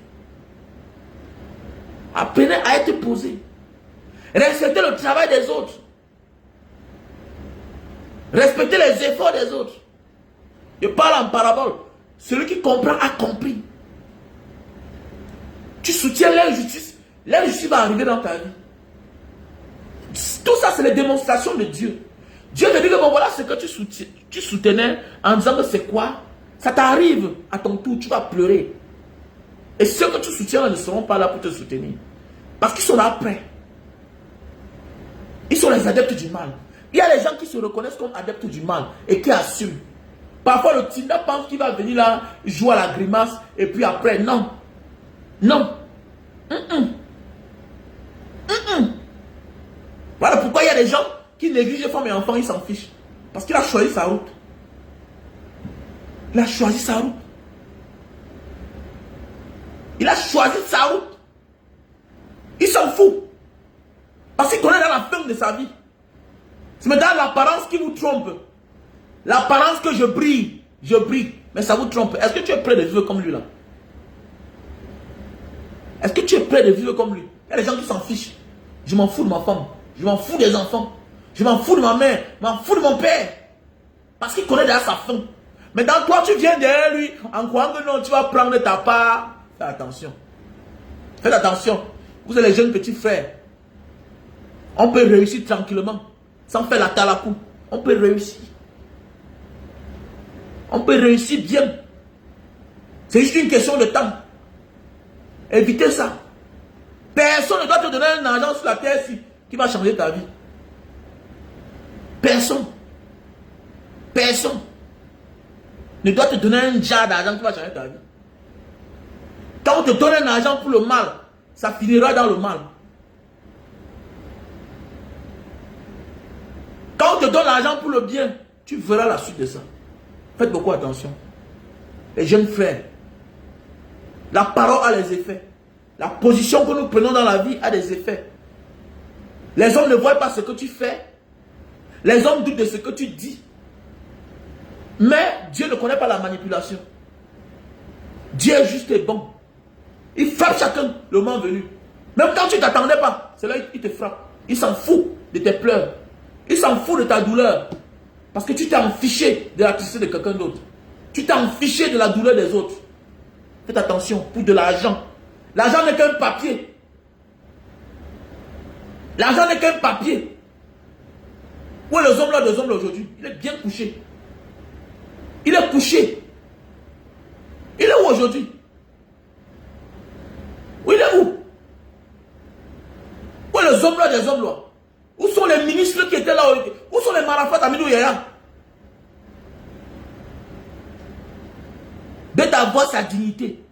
Speaker 1: Apprenez à être posé. Respectez le travail des autres. Respectez les efforts des autres. Je parle en parabole. Celui qui comprend a compris. Tu soutiens l'injustice. L'injustice va arriver dans ta vie. Tout ça, c'est les démonstrations de Dieu. Dieu te dit que bon, voilà ce que tu soutenais en disant que c'est quoi. Ça t'arrive à ton tour, tu vas pleurer. Et ceux que tu soutiens ne seront pas là pour te soutenir. Parce qu'ils sont là après. Ils sont les adeptes du mal. Il y a les gens qui se reconnaissent comme adeptes du mal et qui assument. Parfois le Tinda pense qu'il va venir là, jouer à la grimace et puis après, non. Non. Voilà pourquoi il y a des gens qui négligent les femmes et enfants, ils s'en fichent. Parce qu'il a choisi sa route. Il a choisi sa route. Il a choisi sa route. Il s'en fout. Parce qu'il connaît dans la fin de sa vie. C'est maintenant l'apparence qui vous trompe. L'apparence que je brille. Mais ça vous trompe. Est-ce que tu es prêt de vivre comme lui là? Est-ce que tu es prêt de vivre comme lui? Il y a des gens qui s'en fichent. Je m'en fous de ma femme. Je m'en fous des enfants. Je m'en fous de ma mère. Je m'en fous de mon père. Parce qu'il connaît déjà sa fin. Maintenant, toi, tu viens derrière lui en croyant que non, tu vas prendre ta part. Faites attention. Faites attention. Vous êtes les jeunes petits frères. On peut réussir tranquillement. Sans faire la talakou. On peut réussir. On peut réussir bien. C'est juste une question de temps. Évitez ça. Personne ne doit te donner un argent sur la terre ici qui va changer ta vie. Personne. Personne ne doit te donner un jar d'argent qui va changer ta vie. Quand on te donne un argent pour le mal, ça finira dans le mal. Quand on te donne l'argent pour le bien, tu verras la suite de ça. Faites beaucoup attention. Les jeunes frères, la parole a les effets. La position que nous prenons dans la vie a des effets. Les hommes ne voient pas ce que tu fais. Les hommes doutent de ce que tu dis. Mais Dieu ne connaît pas la manipulation. Dieu est juste et bon. Il frappe chacun le moment venu. Même quand tu ne t'attendais pas, c'est là qu'il te frappe. Il s'en fout de tes pleurs. Il s'en fout de ta douleur. Parce que tu t'es fiché de la tristesse de quelqu'un d'autre. Tu t'es fiché de la douleur des autres. Faites attention pour de l'argent. L'argent n'est qu'un papier. L'argent n'est qu'un papier. Où est le homme là, deux hommes aujourd'hui? Il est bien couché. Il est couché. Il est où aujourd'hui? Où il est où? Où est les hommes là, des hommes là? Où sont les ministres qui étaient là? Où sont les marafats Amidou Yaya? Bête avoir sa dignité.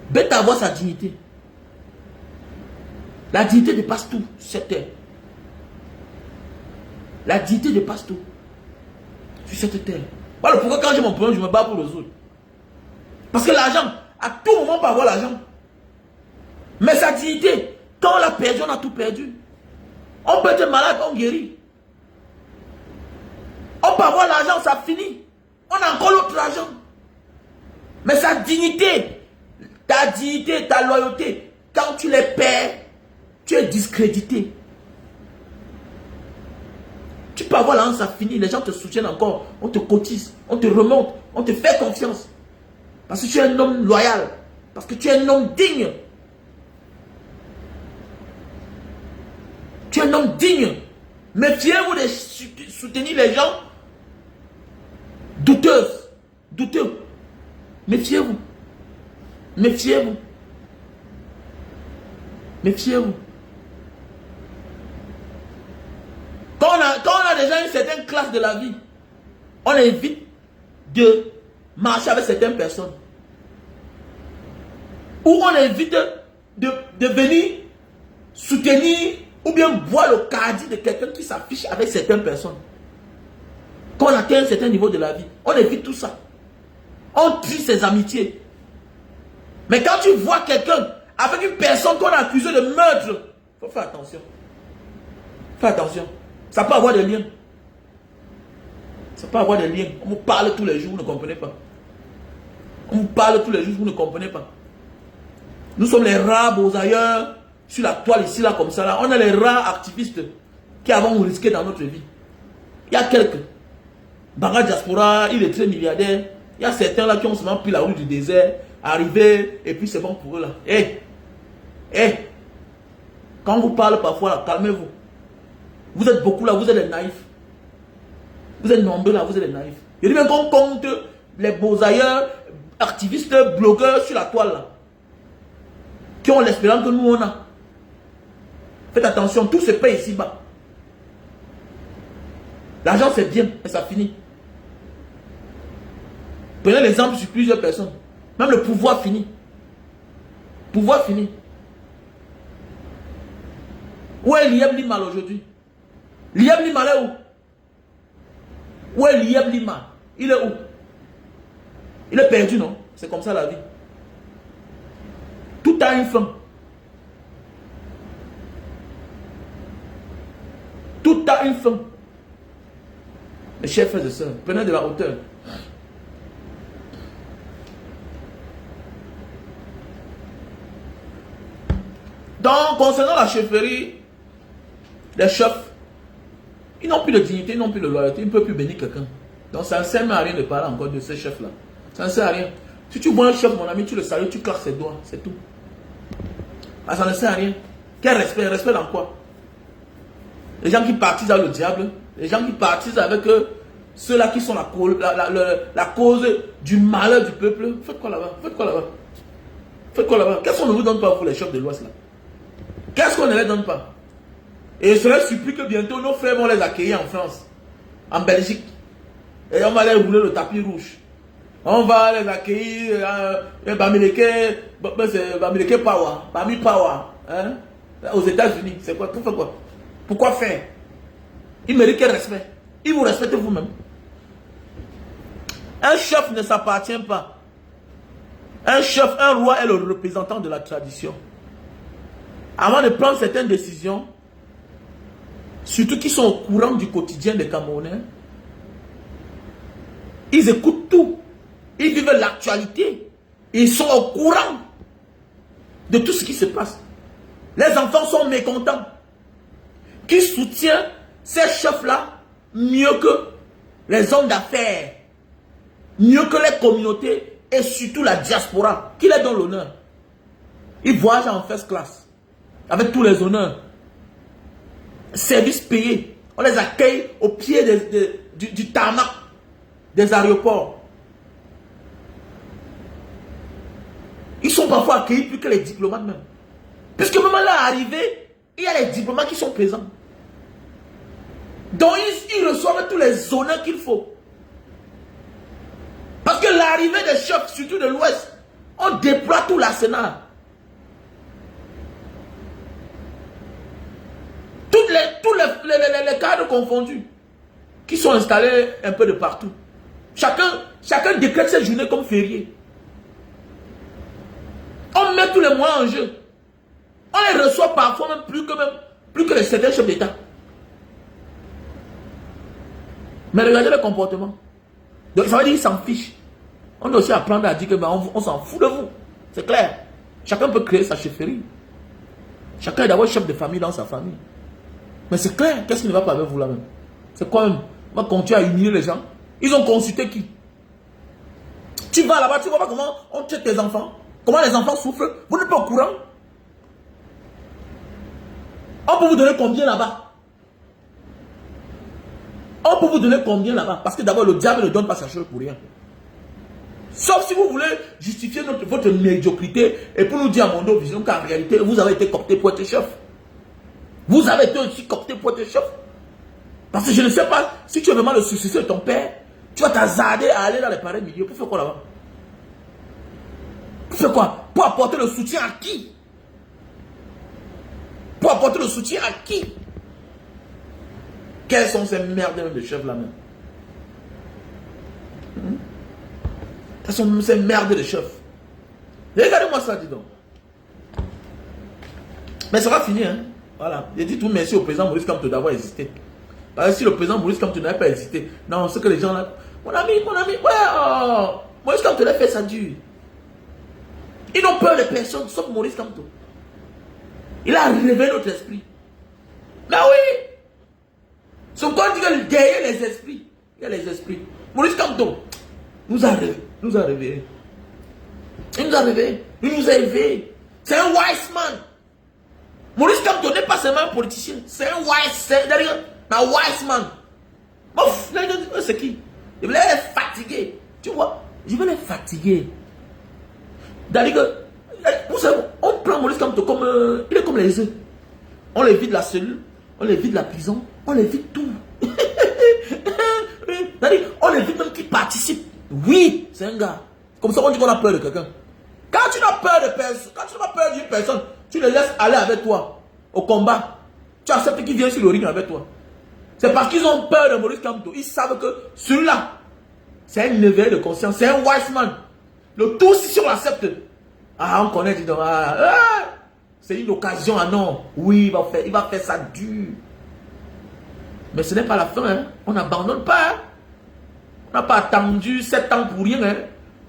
Speaker 1: Bête avoir sa dignité. La dignité dépasse tout, cette terre. La dignité dépasse tout. Sur cette terre. Voilà pourquoi quand j'ai mon problème, je me bats pour les autres. Parce que l'argent, à tout moment, on peut avoir l'argent. Mais sa dignité, quand on l'a perdu, on a tout perdu. On peut être malade, on guérit. On peut avoir l'argent, ça finit. On a encore l'autre argent. Mais sa dignité, ta dignité, ta loyauté, quand tu les perds, tu es discrédité. Tu peux avoir l'argent, ça finit. Les gens te soutiennent encore. On te cotise, on te remonte, on te fait confiance. Parce que tu es un homme loyal. Parce que tu es un homme digne. Tu es un homme digne. Méfiez-vous de soutenir les gens douteuses. Douteux. Méfiez-vous. Méfiez-vous. Méfiez-vous. Quand on a déjà une certaine classe de la vie, on évite de marcher avec certaines personnes. Ou on évite de venir soutenir ou bien boire le caddie de quelqu'un qui s'affiche avec certaines personnes. Quand on atteint un certain niveau de la vie, on évite tout ça. On trie ses amitiés. Mais quand tu vois quelqu'un avec une personne qu'on a accusée de meurtre, il faut faire attention. Fais attention. Ça peut avoir des liens. Ça peut avoir des liens. On vous parle tous les jours, vous ne comprenez pas. On vous parle tous les jours, vous ne comprenez pas. Nous sommes les rares ailleurs sur la toile ici, là, comme ça. Là. On est les rares activistes qui avons risqué dans notre vie. Il y a quelques. Banga Diaspora, il est très milliardaire. Il y a certains là qui ont seulement pris la route du désert, arrivé, et puis c'est bon pour eux là. Quand on vous parle parfois là, calmez-vous. Vous êtes beaucoup là, vous êtes des naïfs. Vous êtes nombreux là, vous êtes des naïfs. Je dis bien qu'on compte les beaux ailleurs, activistes, blogueurs sur la toile là, qui ont l'espérance que nous on a. Faites attention, tout se paye ici-bas. L'argent c'est bien, mais ça finit. Prenez l'exemple sur plusieurs personnes. Même le pouvoir finit. Pouvoir fini. Où est Liam Lima aujourd'hui? Liam Lima est où? Où est Liam Lima? Il est où? Il est perdu, non? C'est comme ça la vie. Tout a une fin. Tout a une fin. Mes chers frères et sœurs, prenez de la hauteur. Donc, concernant la chefferie, les chefs, ils n'ont plus de dignité, ils n'ont plus de loyauté, ils ne peuvent plus bénir quelqu'un. Donc, ça ne sert à rien de parler encore de ces chefs-là. Ça ne sert à rien. Si tu vois un chef, mon ami, tu le salues, tu claques ses doigts, c'est tout. Ah, ça ne sert à rien. Quel respect? Respect dans quoi? Les gens qui partisent avec le diable, les gens qui partisent avec ceux-là qui sont la cause du malheur du peuple. Faites quoi là-bas? Faites quoi là-bas? Faites quoi là-bas? Qu'est-ce qu'on ne vous donne pas pour les chefs de l'Ouest là? Qu'est-ce qu'on ne les donne pas? Et je serais surpris que bientôt nos frères vont les accueillir en France, en Belgique. Et on va les rouler le tapis rouge. On va les accueillir Bamileke Power, Bami Power, hein? Aux États-Unis. C'est quoi? Pour faire quoi? Pourquoi faire? Ils méritent quel respect? Ils vous respectent vous-même. Un chef ne s'appartient pas. Un chef, un roi est le représentant de la tradition. Avant de prendre certaines décisions, surtout qui sont au courant du quotidien des Camerounais, ils écoutent tout. Ils vivent l'actualité. Ils sont au courant de tout ce qui se passe. Les enfants sont mécontents. Qui soutient ces chefs-là mieux que les hommes d'affaires, mieux que les communautés et surtout la diaspora, qui les donne l'honneur. Ils voyagent en first class, avec tous les honneurs. Services payés. On les accueille au pied du tarmac des aéroports. Ils sont parfois accueillis plus que les diplomates même. Puisque même à l'arrivée, il y a les diplomates qui sont présents. Donc ils reçoivent tous les honneurs qu'il faut. Parce que l'arrivée des chefs, surtout de l'Ouest, on déploie tout l'arsenal. Tous les cadres confondus, qui sont installés un peu de partout. Chacun décrète ses journées comme férié. On met tous les moyens en jeu. On les reçoit parfois même plus que les certains chefs d'État. Mais regardez le comportement. Donc ça veut dire qu'ils s'en fichent. On doit aussi apprendre à dire que on s'en fout de vous. C'est clair. Chacun peut créer sa chefferie. Chacun est d'abord chef de famille dans sa famille. Mais c'est clair. Qu'est-ce qui ne va pas avec vous là-même? C'est quoi même? On va continuer à humilier les gens. Ils ont consulté qui? Tu vas là-bas, tu vois pas comment on traite tes enfants? Comment les enfants souffrent? Vous n'êtes pas au courant? On peut vous donner combien là-bas? On peut vous donner combien là-bas? Parce que d'abord, le diable ne donne pas sa chose pour rien. Sauf si vous voulez justifier votre médiocrité et pour nous dire à mon dos vision qu'en réalité, vous avez été coopté pour être chef. Vous avez été aussi coopté pour être chef. Parce que je ne sais pas, si tu es vraiment le successeur de ton père, tu vas t'hasarder à aller dans les pareils milieux. Pour faire quoi là-bas? Pour faire quoi? Pour apporter le soutien à qui? Pour apporter le soutien à qui? Quels sont ces merdes de chefs là-même? Quels sont ces merdes de chefs? Regardez-moi ça, dis donc. Mais ça va finir, hein? Voilà. J'ai dit tout merci au président Maurice Kamto d'avoir hésité. Parce que si le président Maurice Kamto n'avait pas hésité, non, ce que les gens là. Mon ami, ouais, oh, Maurice Kamto l'a fait, ça dure. Ils n'ont peur de personne, sauf Maurice Kamto. Il a réveillé notre esprit. Mais oui! Son corps dit que derrière les esprits, il y a les esprits. Maurice Kamto nous a réveillés. Il nous a réveillés. Il nous a élevés. C'est un wise man. Maurice Kamto n'est pas seulement un politicien. C'est un wise man. Ouf, c'est qui? Je vais les fatiguer. Tu vois? Je vais les fatiguer. C'est-à-dire que, vous savez, on prend Maurice Kamto comme, il est comme les œufs. On les vide la cellule, on les vide la prison, on les vide tout. C'est-à-dire, on les vide même qui participent. Oui, c'est un gars. Comme ça, on dit qu'on a peur de quelqu'un. Quand tu n'as peur de personne, quand tu n'as pas peur d'une personne, tu le laisses aller avec toi au combat. Tu acceptes qu'il vienne sur le ring avec toi. C'est parce qu'ils ont peur de Maurice Kamto. Ils savent que celui-là, c'est un éveil de conscience, c'est un wise man. Le tout, si on l'accepte, ah, on connaît, c'est une occasion, ah non, oui, il va faire ça dur. Mais ce n'est pas la fin, hein. On n'abandonne pas. Hein. On n'a pas attendu 7 ans pour rien, hein,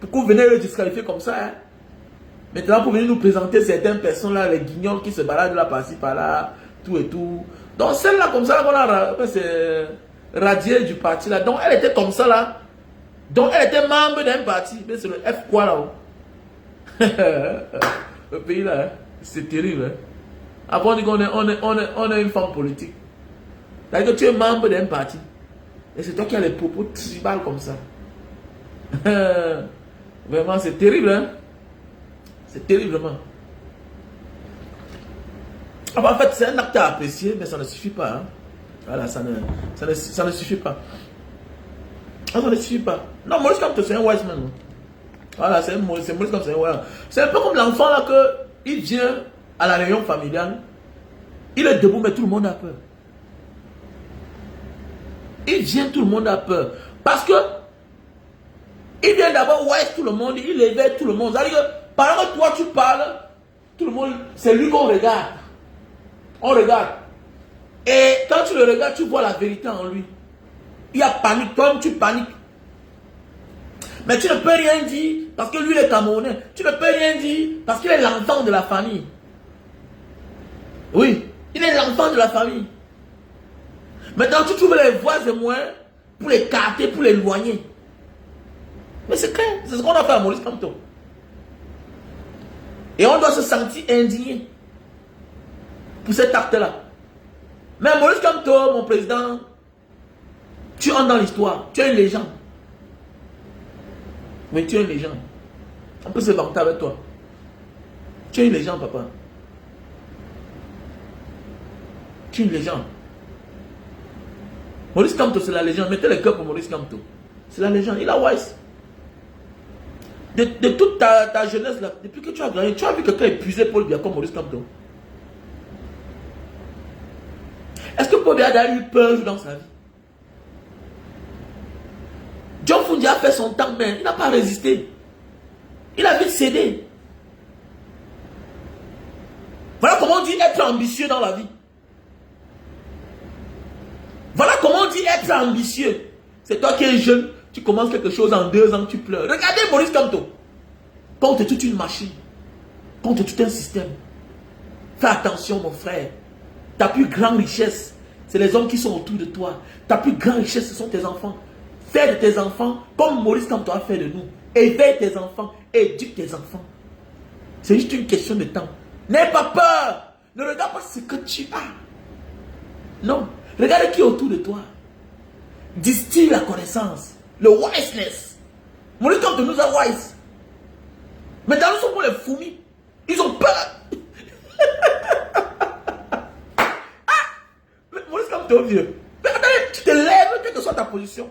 Speaker 1: pour que vous venez le disqualifier comme ça. Hein. Maintenant, pour venir nous présenter certaines personnes là, les guignols qui se baladent là, par-ci, par-là, tout et tout. Donc, celle-là, comme ça, qu'on a radié du parti là. Donc, elle était comme ça là. Donc, elle était membre d'un parti. Mais c'est le F quoi là-haut. Le pays là, hein, c'est terrible. Hein. Après, on dit qu'on est une femme politique. C'est-à-dire que tu es membre d'un parti. Et c'est toi qui as les propos tribales comme ça. Vraiment, c'est terrible. Hein. C'est terriblement. En fait, c'est un acte à apprécier, mais ça ne suffit pas. Hein. Voilà, ça ne suffit pas. Ça ne suffit pas. Non, Maurice Kamto, c'est un wise man. Voilà, c'est Maurice Kamto, c'est un wise man. C'est un peu comme l'enfant là il vient à la réunion familiale. Il est debout, mais tout le monde a peur. Il vient, tout le monde a peur. Parce que il vient d'abord wise tout le monde, il éveille tout le monde. C'est-à-dire que pendant que toi tu parles, tout le monde, c'est lui qu'on regarde. On regarde. Et quand tu le regardes, tu vois la vérité en lui. Il y a panique, toi tu paniques. Mais tu ne peux rien dire parce que lui il est Camerounais. Tu ne peux rien dire parce qu'il est l'enfant de la famille. Oui, il est l'enfant de la famille. Maintenant tu trouves les voies et moyens pour l'écarter, pour l'éloigner. Mais c'est clair, c'est ce qu'on a fait à Maurice Kamto. Et on doit se sentir indigné pour cet acte-là. Mais Maurice Kamto, mon président, tu entres dans l'histoire, tu es une légende. Mais tu es une légende. On peut se vanter avec toi. Tu es une légende, papa. Tu es une légende. Maurice Kamto, c'est la légende. Mettez le cœur pour Maurice Kamto. C'est la légende. Il a wise. De toute ta jeunesse, là, depuis que tu as gagné, tu as vu quelqu'un épuisé Paul Biya comme Maurice Kamto. Est-ce que Paul Biya a eu peur dans sa vie? John Fundi a fait son temps, mais il n'a pas résisté. Il a vite cédé. Voilà comment on dit être ambitieux dans la vie. Voilà comment on dit être ambitieux. C'est toi qui es jeune, tu commences quelque chose en 2 ans, tu pleures. Regardez Maurice Kamto. Contre toute une machine. Contre tout un système. Fais attention mon frère. Ta plus grande richesse, c'est les hommes qui sont autour de toi. Ta plus grande richesse, ce sont tes enfants. Fais de tes enfants comme Maurice Kamto a fait de nous. Éveille tes enfants, éduque tes enfants. C'est juste une question de temps. N'aie pas peur. Ne regarde pas ce que tu as. Non. Regarde qui est autour de toi. Distille la connaissance. Le wiseness. Maurice Kamto nous a wise. Mais dans nous sommes pour les fourmis. Ils ont peur. Mais Maurice Kamto vieux. Mais attendez, tu te lèves, quelle que soit ta position.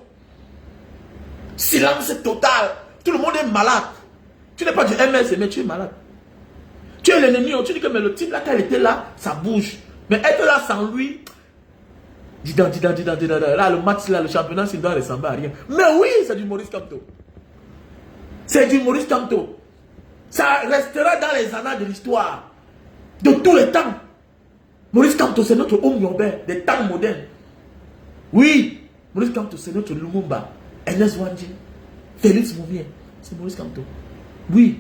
Speaker 1: Silence total. Tout le monde est malade. Tu n'es pas du MS, mais tu es malade. Tu es l'ennemi. Tu dis que mais le type là, quand il était là, ça bouge. Mais être là sans lui, là, le match là, le championnat, c'est doit ressembler à rien. Mais oui, c'est du Maurice Kamto. C'est du Maurice Kamto. Ça restera dans les annales de l'histoire. De tous les temps. Maurice Kamto, c'est notre homme urbain des temps modernes. Oui, Maurice Kamto, c'est notre Lumumba. Ernest Wandje, Félix Moumien, c'est Maurice Kamto. Oui.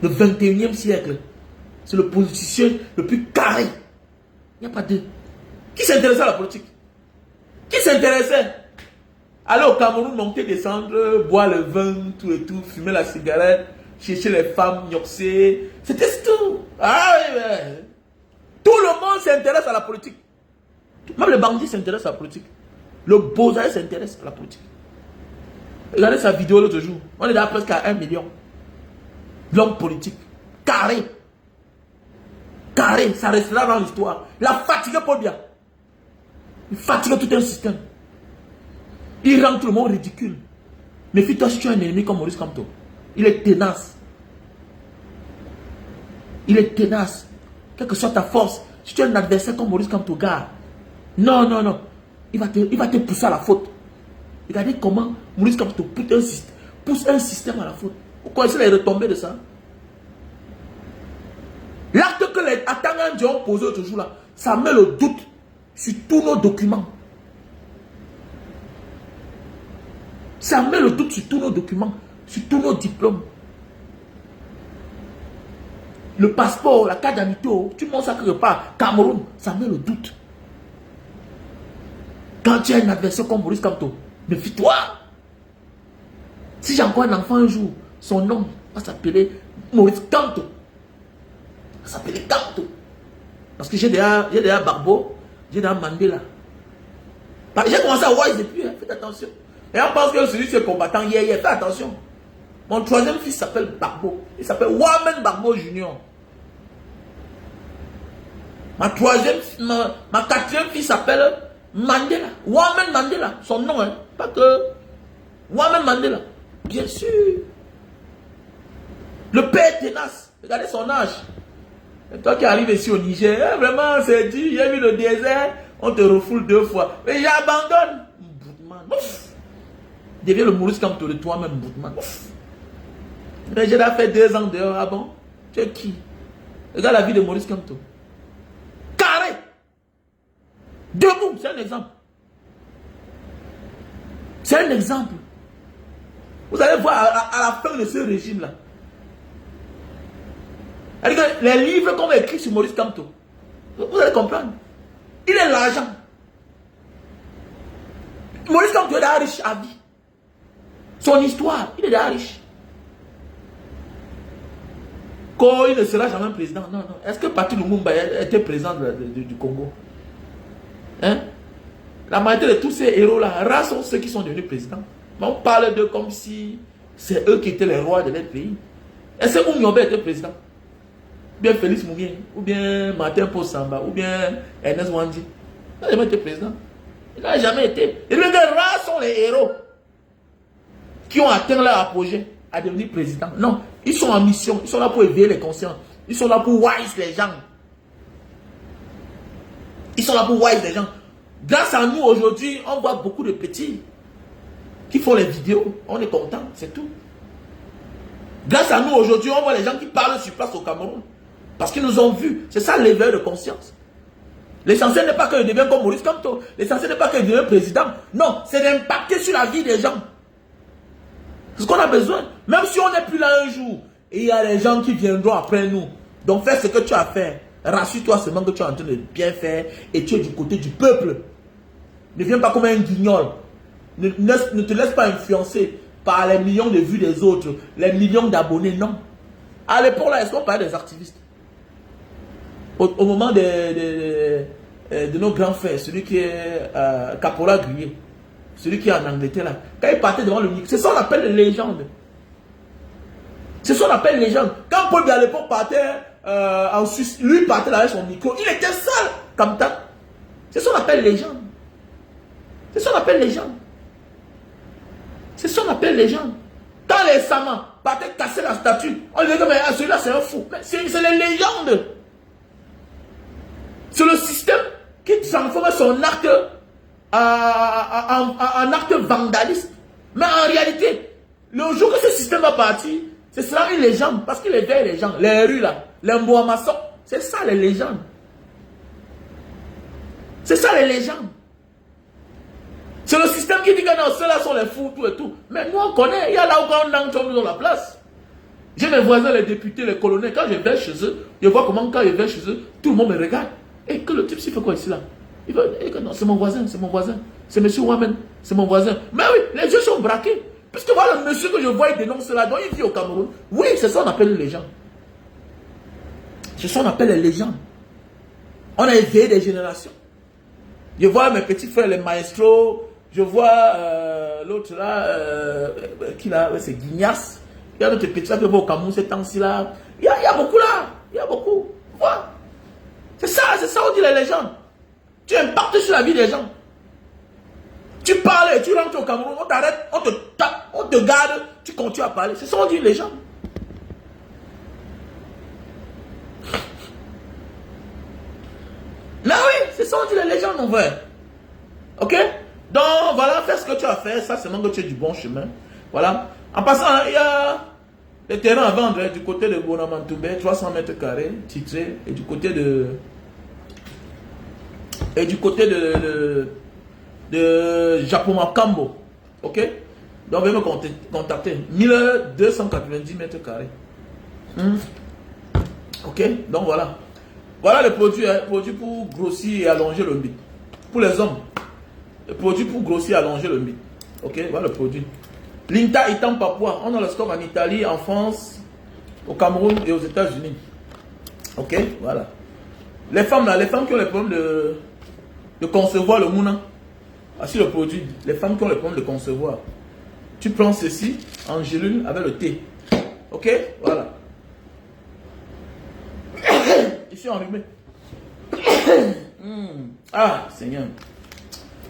Speaker 1: Le 21e siècle, c'est le politicien le plus carré. Il n'y a pas de... Qui s'intéressait à la politique? Qui s'intéressait? Aller au Cameroun, monter, descendre, boire le vin, tout et tout, fumer la cigarette, chercher les femmes, nyoxer. C'était tout. Ah oui, mais... Tout le monde s'intéresse à la politique. Même les bandits s'intéressent à la politique. Le Beaux-Arts s'intéresse à la politique. Regardez sa vidéo l'autre jour. On est là presque à 1 million. L'homme politique. Carré. Carré. Ça restera dans l'histoire. Il a fatigué Paul Biya. Il fatigue tout un système. Il rend tout le monde ridicule. Méfie-toi si tu as un ennemi comme Maurice Kamto. Il est tenace. Il est tenace. Quelle que soit ta force, si tu es un adversaire comme Maurice Kamto, gars, non, non, non. Il va te pousser à la faute. Regardez comment Maurice Kamto pousse un système à la faute. Vous connaissez les retombées de ça? L'acte que les Atangandji ont posé l'autre jour là, ça met le doute sur tous nos documents. Ça met le doute sur tous nos documents, sur tous nos diplômes. Le passeport, la carte d'identité, tu montres ça quelque part, Cameroun, ça met le doute. Quand tu as un adversaire comme Maurice Kamto, méfie-toi. Si j'ai encore un enfant un jour, son nom va s'appeler Maurice Kamto. Ça s'appelle Kamto. Parce que j'ai déjà Barbeau, j'ai déjà Mandela. J'ai commencé à voir depuis, hein, faites attention. Et on pense que celui qui est combattant hier, faites attention. Mon troisième fils s'appelle Barbeau. Il s'appelle Wamen Barbeau Junior. Ma quatrième fille s'appelle Mandela. Wamen Mandela. Son nom, hein. Pas que Wamen Mandela. Bien sûr. Le père tenace. Regardez son âge. Et toi qui arrives ici au Niger, vraiment, c'est dit, j'ai vu le désert, on te refoule 2 fois. Mais j'abandonne. Boutman. Deviens le Maurice Kamto de toi-même, Boutman. Mais j'ai fait 2 ans dehors. Ah bon? Tu es qui? Regarde la vie de Maurice Kamto. Carré. Debout, c'est un exemple. C'est un exemple. Vous allez voir à la fin de ce régime-là. Les livres qu'on va écrire sur Maurice Kamto, vous allez comprendre. Il est l'argent. Maurice Kamto est déjà riche à vie. Son histoire, il est déjà riche. Quand il ne sera jamais président, non, non. Est-ce que Patrice Lumumba était président du Congo? Hein? La majorité de tous ces héros-là, rares sont ceux qui sont devenus présidents. Mais on parle d'eux comme si c'est eux qui étaient les rois de leur pays. Est-ce que Oumyombe était président? Ou bien Félix Moumien, ou bien Martin Paul Samba, ou bien Ernest Wandi. Il n'a jamais été président. Il n'a jamais été. Et les rares sont les héros qui ont atteint leur apogée à devenir président. Non, ils sont en mission. Ils sont là pour éveiller les consciences. Ils sont là pour wise les gens. Ils sont là pour wise les gens. Grâce à nous aujourd'hui, on voit beaucoup de petits qui font les vidéos. On est content, c'est tout. Grâce à nous aujourd'hui, on voit les gens qui parlent sur place au Cameroun. Parce qu'ils nous ont vus. C'est ça l'éveil de conscience. L'essentiel n'est pas qu'ils deviennent comme Maurice Kamto. L'essentiel n'est pas qu'ils deviennent président. Non, c'est d'impacter sur la vie des gens. C'est ce qu'on a besoin. Même si on n'est plus là un jour, et il y a des gens qui viendront après nous. Donc fais ce que tu as fait. Rassure-toi seulement que tu es en train de bien faire et tu es du côté du peuple. Ne viens pas comme un guignol. Ne te laisse pas influencer par les millions de vues des autres, les millions d'abonnés, non. À l'époque là, est-ce qu'on parlait des activistes? Au moment de nos grands frères, celui qui est Caporal Grillé, celui qui est en Angleterre là, quand il partait devant le micro, c'est ça qu'on appelle les légendes. C'est ça qu'on appelle les légendes. Quand Paul Biya à l'époque partait en Suisse, lui partait là avec son micro, il était sale comme ça. C'est ça qu'on appelle légende. C'est ça qu'on appelle légende. C'est ça qu'on appelle légende. Quand les Samans partaient casser la statue, on disait que celui-là c'est un fou. Mais c'est les légendes. C'est le système qui transforme son acte en acte vandaliste. Mais en réalité, le jour que ce système va partir, ce sera une légende. Parce qu'il éveille les gens. Les rues là, les Mbouamassok, c'est ça les légendes. C'est ça les légendes. C'est le système qui dit que non, ceux-là sont les fous, tout et tout. Mais nous on connaît, il y a là où on a dans la place. J'ai mes voisins, les députés, les colonels, quand je vais chez eux, je vois comment quand je vais chez eux, tout le monde me regarde. Et que le type, s'il fait quoi ici là? Il va dire que non, c'est mon voisin, c'est mon voisin. C'est monsieur Wamen, c'est mon voisin. Mais oui, les yeux sont braqués. Puisque voilà le monsieur que je vois, il dénonce là, donc il vit au Cameroun. Oui, c'est ça qu'on appelle les gens. C'est ça qu'on appelle les légendes. On a éveillé des générations. Je vois mes petits frères, les maestros. Je vois l'autre là, qui là, c'est Guignas. Il y a notre petit là qui va au Cameroun ces temps-ci là. Il y a beaucoup là. Il y a beaucoup. Voilà. C'est ça on dit les légendes. Tu impactes sur la vie des gens. Tu parles et tu rentres au Cameroun, on t'arrête, on te tape, on te garde tu continues à parler. C'est ça qu'on dit les gens. Là oui, c'est ça qu'on dit les gens, mon frère. Ok? Donc voilà, fais ce que tu as fait. Ça, c'est même que tu es du bon chemin. Voilà. En passant, il y a des terrains à vendre du côté de Bonamantoubé, 300 mètres carrés, titré, et du côté de... Et du côté de Japomakambo. Ok? Donc, veuillez me contacter. 1290 mètres carrés. Ok? Donc, voilà. Voilà le produit, hein, produit pour grossir et allonger le bit. Pour les hommes. Le produit pour grossir et allonger le bit. Ok? Voilà le produit. L'Inta Itam Papua. On a le stock en Italie, en France, au Cameroun et aux États-Unis. Ok? Voilà. Les femmes là, les femmes qui ont les problèmes de concevoir le mouna. Voici le produit. Les femmes qui ont les problèmes de concevoir. Tu prends ceci en gélule avec le thé. Ok? Voilà. Ici enrhumé. Ah, Seigneur.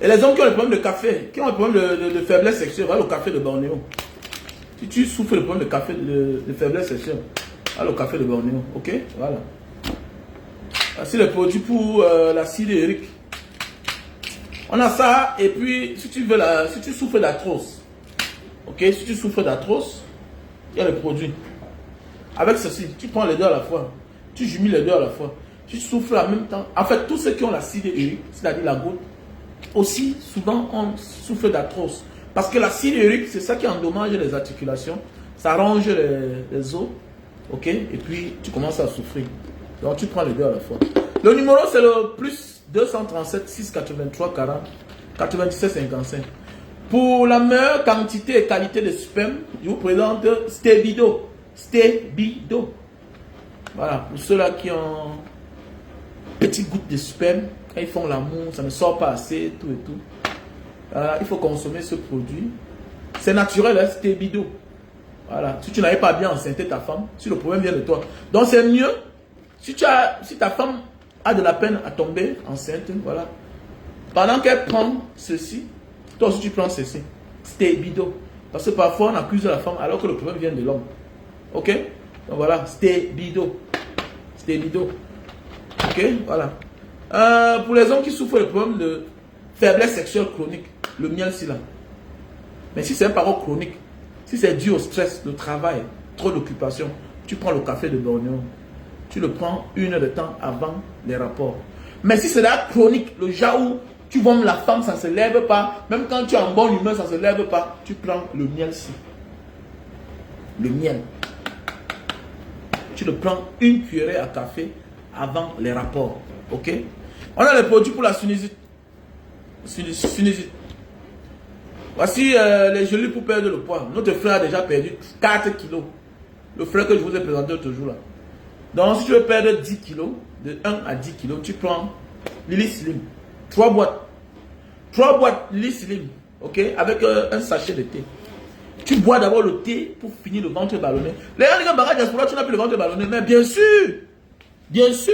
Speaker 1: Et les hommes qui ont les problèmes de café, qui ont les problèmes de faiblesse sexuelle, voilà le café de Bornéo. Si tu souffres de problèmes de café de faiblesse sexuelle, voilà le café de Bornéo. Ok? Voilà. Voici le produit pour l'acide urique. On a ça, et puis si tu veux si tu souffres d'arthrose, ok, si tu souffres d'arthrose, il y a le produit. Avec ceci, tu prends les deux à la fois, tu jumeles les deux à la fois, tu souffres en même temps. En fait, tous ceux qui ont l'acide urique, c'est-à-dire la goutte, aussi souvent on souffre d'arthrose. Parce que l'acide urique, c'est ça qui endommage les articulations, ça arrange les os, ok, et puis tu commences à souffrir. Donc tu prends les deux à la fois. Le numéro c'est le plus 237 683 40 97 55. Pour la meilleure quantité et qualité de sperme, je vous présente Stebido. Stebido. Voilà, pour ceux-là qui ont petites gouttes de sperme, quand ils font l'amour, ça ne sort pas assez, tout et tout. Il faut consommer ce produit. C'est naturel, hein, Stebido. Voilà, si tu n'avais pas bien enceinté ta femme, si le problème vient de toi. Donc c'est mieux, si ta femme a de la peine à tomber enceinte, voilà. Pendant qu'elle prend ceci, toi aussi tu prends ceci. Stebido. Parce que parfois on accuse la femme alors que le problème vient de l'homme. Ok? Donc voilà, Stebido. Stebido. Ok? Voilà. Pour les hommes qui souffrent de problèmes de faiblesse sexuelle chronique, le miel c'est là. Mais si c'est un parent chronique, si c'est dû au stress, le travail, trop d'occupation, tu prends le café de Bornéo. Tu le prends 1 heure de temps avant les rapports. Mais si c'est la chronique, le genre où tu vois la femme, ça ne se lève pas, même quand tu es en bonne humeur, ça ne se lève pas, tu prends le miel-ci. Le miel. Tu le prends 1 cuillerée à café avant les rapports. Ok? On a les produits pour la sinusite. Sinusite. Voici les gélules pour perdre le poids. Notre frère a déjà perdu 4 kilos. Le frère que je vous ai présenté toujours là. Donc, si tu veux perdre 10 kilos, de 1 à 10 kilos, tu prends Lily Slim. 3 boîtes. 3 boîtes Lily Slim. Ok? Avec un sachet de thé. Tu bois d'abord le thé pour finir le ventre ballonné. Les gens disent, Barra Diaspora, tu n'as plus le ventre ballonné. Mais bien sûr. Bien sûr.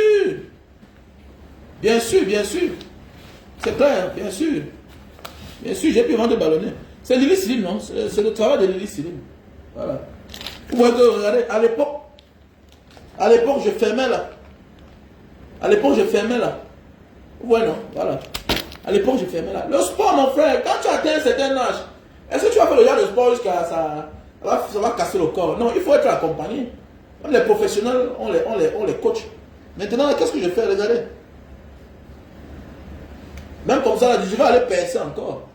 Speaker 1: Bien sûr, bien sûr. C'est clair, bien sûr. Bien sûr, j'ai plus le ventre ballonné. C'est Lily Slim, non? C'est le travail de Lily Slim. Voilà. Vous voyez que, regardez, à l'époque, je fermais là. À l'époque, je fermais là. Vous voyez, non? Voilà. À l'époque, je fermais là. Le sport, mon frère, quand tu atteins un certain âge, est-ce que tu vas faire le genre de sport jusqu'à ça va casser le corps? Non, il faut être accompagné. Même les professionnels, on les coach. Maintenant, qu'est-ce que je fais? Regardez. Même comme ça, là, je vais aller percer encore.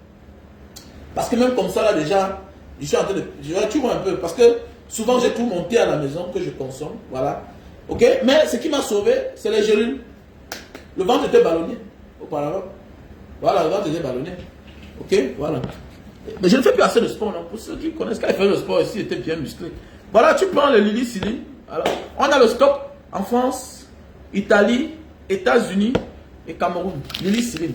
Speaker 1: Parce que même comme ça, là, déjà, je suis en train de... Tu vois un peu. Parce que souvent, j'ai tout mon thé à la maison que je consomme. Voilà. Ok? Mais ce qui m'a sauvé, c'est les gélules. Le ventre était ballonné auparavant. Voilà, le ventre était ballonné. Ok? Voilà. Mais je ne fais plus assez de sport, non? Pour ceux qui connaissent, quand ils faisaient le sport ici, ils étaient bien musclés. Voilà, tu prends le Lily Slim. Alors, on a le stock en France, Italie, États-Unis et Cameroun. Lily Slim.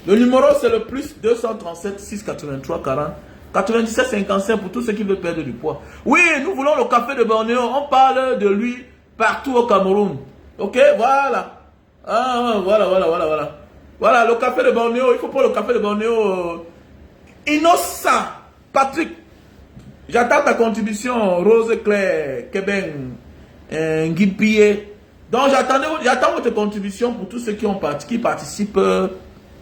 Speaker 1: Le numéro, c'est le plus 237 683 40 97 55 pour tous ceux qui veulent perdre du poids. Oui, nous voulons le café de Bornéo. On parle de lui partout au Cameroun. Ok, voilà. Ah, voilà. Voilà, le café de Bornéo. Il faut prendre le café de Bornéo. Innocent Patrick. J'attends ta contribution, Rose Claire, Keben, Guipier. Donc j'attends votre contribution pour tous ceux qui participent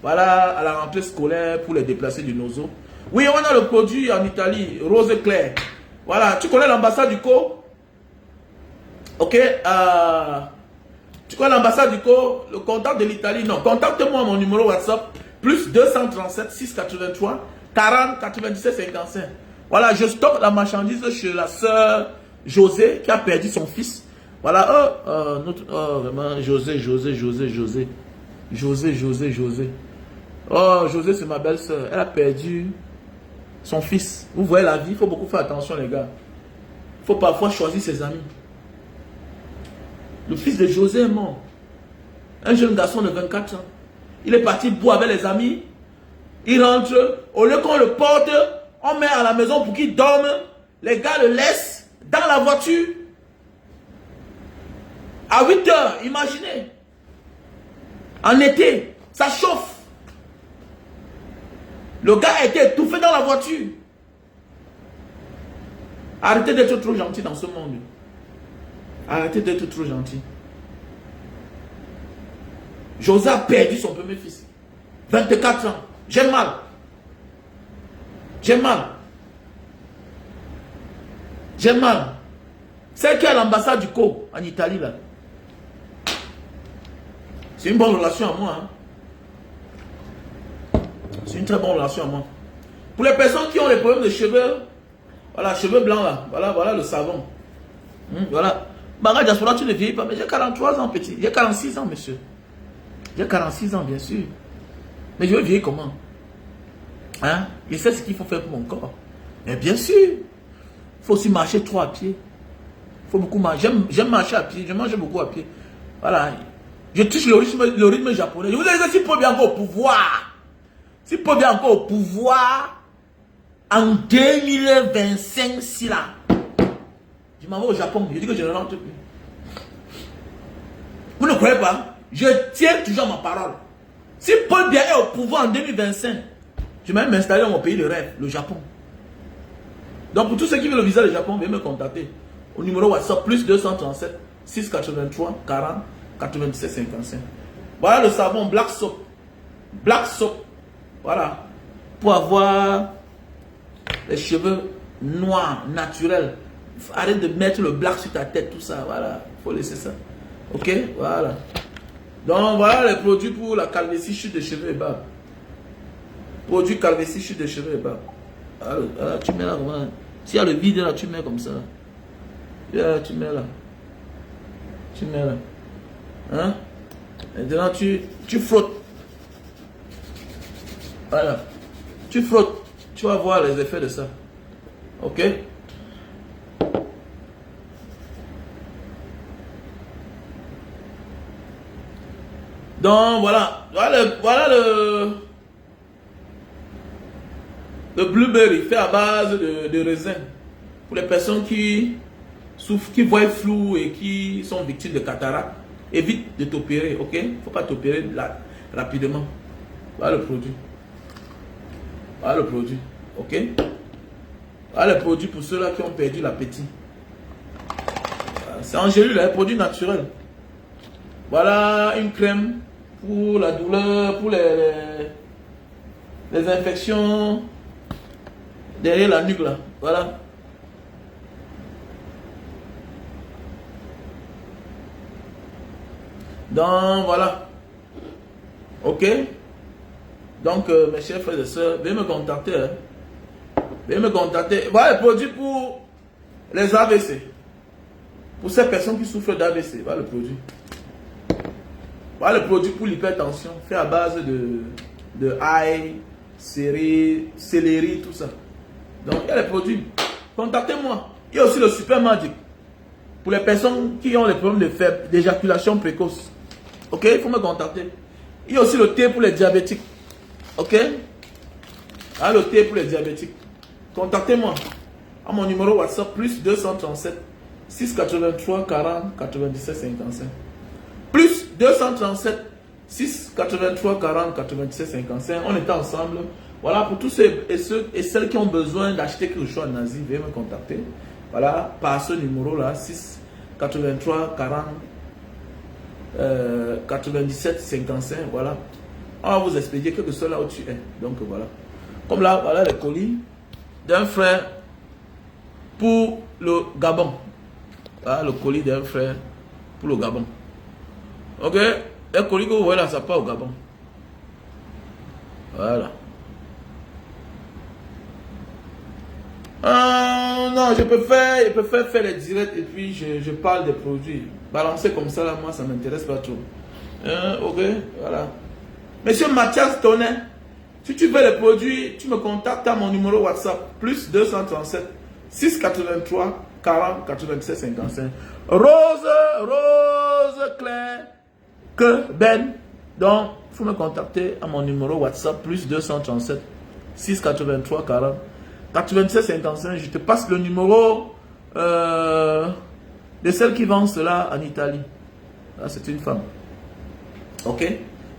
Speaker 1: voilà, à la rentrée scolaire pour les déplacés du Nozo. Oui, on a le produit en Italie, Rose Claire. Voilà, tu connais l'ambassade du Co? Ok, tu connais l'ambassade du Co? Le contact de l'Italie? Non, contacte-moi à mon numéro WhatsApp, plus 237 683 40 97 55. Voilà, je stocke la marchandise chez la sœur José qui a perdu son fils. Voilà, vraiment, José. Oh, José, c'est ma belle-sœur. Elle a perdu son fils. Vous voyez la vie, il faut beaucoup faire attention, les gars. Il faut parfois choisir ses amis. Le fils de José est mort. Un jeune garçon de 24 ans. Il est parti boire avec les amis. Il rentre. Au lieu qu'on le porte, on met à la maison pour qu'il dorme. Les gars le laissent dans la voiture. À 8 heures, imaginez. En été, ça chauffe. Le gars a été étouffé dans la voiture. Arrêtez d'être trop gentil dans ce monde. Arrêtez d'être trop gentil. José a perdu son premier fils. 24 ans. J'ai mal. J'ai mal. J'ai mal. C'est qui est à l'ambassade du Co en Italie là. C'est une bonne relation à moi. Hein. C'est une très bonne relation à moi. Pour les personnes qui ont des problèmes de cheveux, voilà, cheveux blancs là, voilà le savon. Voilà. Baga Diaspora, tu ne vieillis pas, mais j'ai 43 ans, petit. J'ai 46 ans, monsieur. J'ai 46 ans, bien sûr. Mais je veux vieillir comment? Hein? Je sais ce qu'il faut faire pour mon corps. Mais bien sûr, il faut aussi marcher trop à pied. Il faut beaucoup marcher. J'aime marcher à pied, je mange beaucoup à pied. Voilà. Je touche le rythme japonais. Je vous ai dit, si Paul vient encore au pouvoir, si Paul vient encore au pouvoir, en 2025, si là, je m'en vais au Japon, je dis que je ne rentre plus. Vous ne croyez pas? Je tiens toujours ma parole. Si Paul Biya est au pouvoir en 2025, je vais m'installer dans mon pays de rêve, le Japon. Donc pour tous ceux qui veulent le visa du Japon, veuillez me contacter au numéro WhatsApp plus 237 683 40 97 55. Voilà le savon Black Soap. Black Soap. Voilà. Pour avoir les cheveux noirs, naturels. Arrête de mettre le black sur ta tête, tout ça. Voilà. Il faut laisser ça. Ok? Voilà. Donc voilà les produits pour la calvitie, chute de cheveux et barbe. Produit calvitie, chute de cheveux et barbe. Alors, tu mets là comment? S'il y a le vide là, tu mets comme ça. Là, tu mets là. Tu mets là. Hein? Maintenant tu frottes. Voilà. Tu frottes. Tu vas voir les effets de ça. Ok? Donc voilà. Voilà le blueberry fait à base de raisin. Pour les personnes qui souffrent, qui voient flou et qui sont victimes de cataracte, évite de t'opérer, ok? Il ne faut pas t'opérer rapidement. Voilà le produit. Voilà le produit, ok? Voilà le produit pour ceux-là qui ont perdu l'appétit. C'est en gélule, un produit naturel. Voilà une crème pour la douleur, pour les infections derrière la nuque là. Voilà. Donc voilà. Ok. Donc mes chers frères et sœurs, veuillez me contacter. Hein. Veuillez me contacter. Voilà le produit pour les AVC. Pour ces personnes qui souffrent d'AVC. Voilà le produit. Voilà le produit pour l'hypertension. Fait à base de ail, céleri, tout ça. Donc il y a les produits. Contactez-moi. Il y a aussi le Super Magic. Pour les personnes qui ont les problèmes d'éjaculation précoce. Ok, il faut me contacter. Il y a aussi le thé pour les diabétiques. Ok? Ah, le thé pour les diabétiques. Contactez-moi à mon numéro WhatsApp plus 237 683 40 97 55. Plus 237 683 40 97 55. On était ensemble Voilà, pour tous ceux et celles qui ont besoin d'acheter quelque chose en Asie, veuillez me contacter. Voilà, par ce numéro-là, 6 83 40 97 55. Voilà. On va vous expédier quelque chose là où tu es. Donc voilà. Comme là, voilà les colis d'un frère pour le Gabon. Voilà le colis d'un frère pour le Gabon. Ok? Les colis que vous voyez là, ça part au Gabon. Voilà. Non, je préfère faire les directs et puis je parle des produits. Balancer comme ça, là, moi, ça ne m'intéresse pas trop. Ok, voilà. Monsieur Mathias Tonnet, si tu veux les produits, tu me contactes à mon numéro WhatsApp, plus 237 683 40 87 55. Rose Claire, que Ben. Donc, il faut me contacter à mon numéro WhatsApp, plus 237 683 40 87 55. Je te passe le numéro de celle qui vend cela en Italie. C'est une femme. Ok?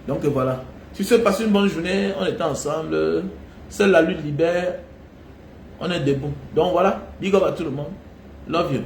Speaker 1: Donc voilà. Si tu passes une bonne journée, on est ensemble. Seule la lutte libère. On est debout. Donc voilà. Big up à tout le monde. Love you.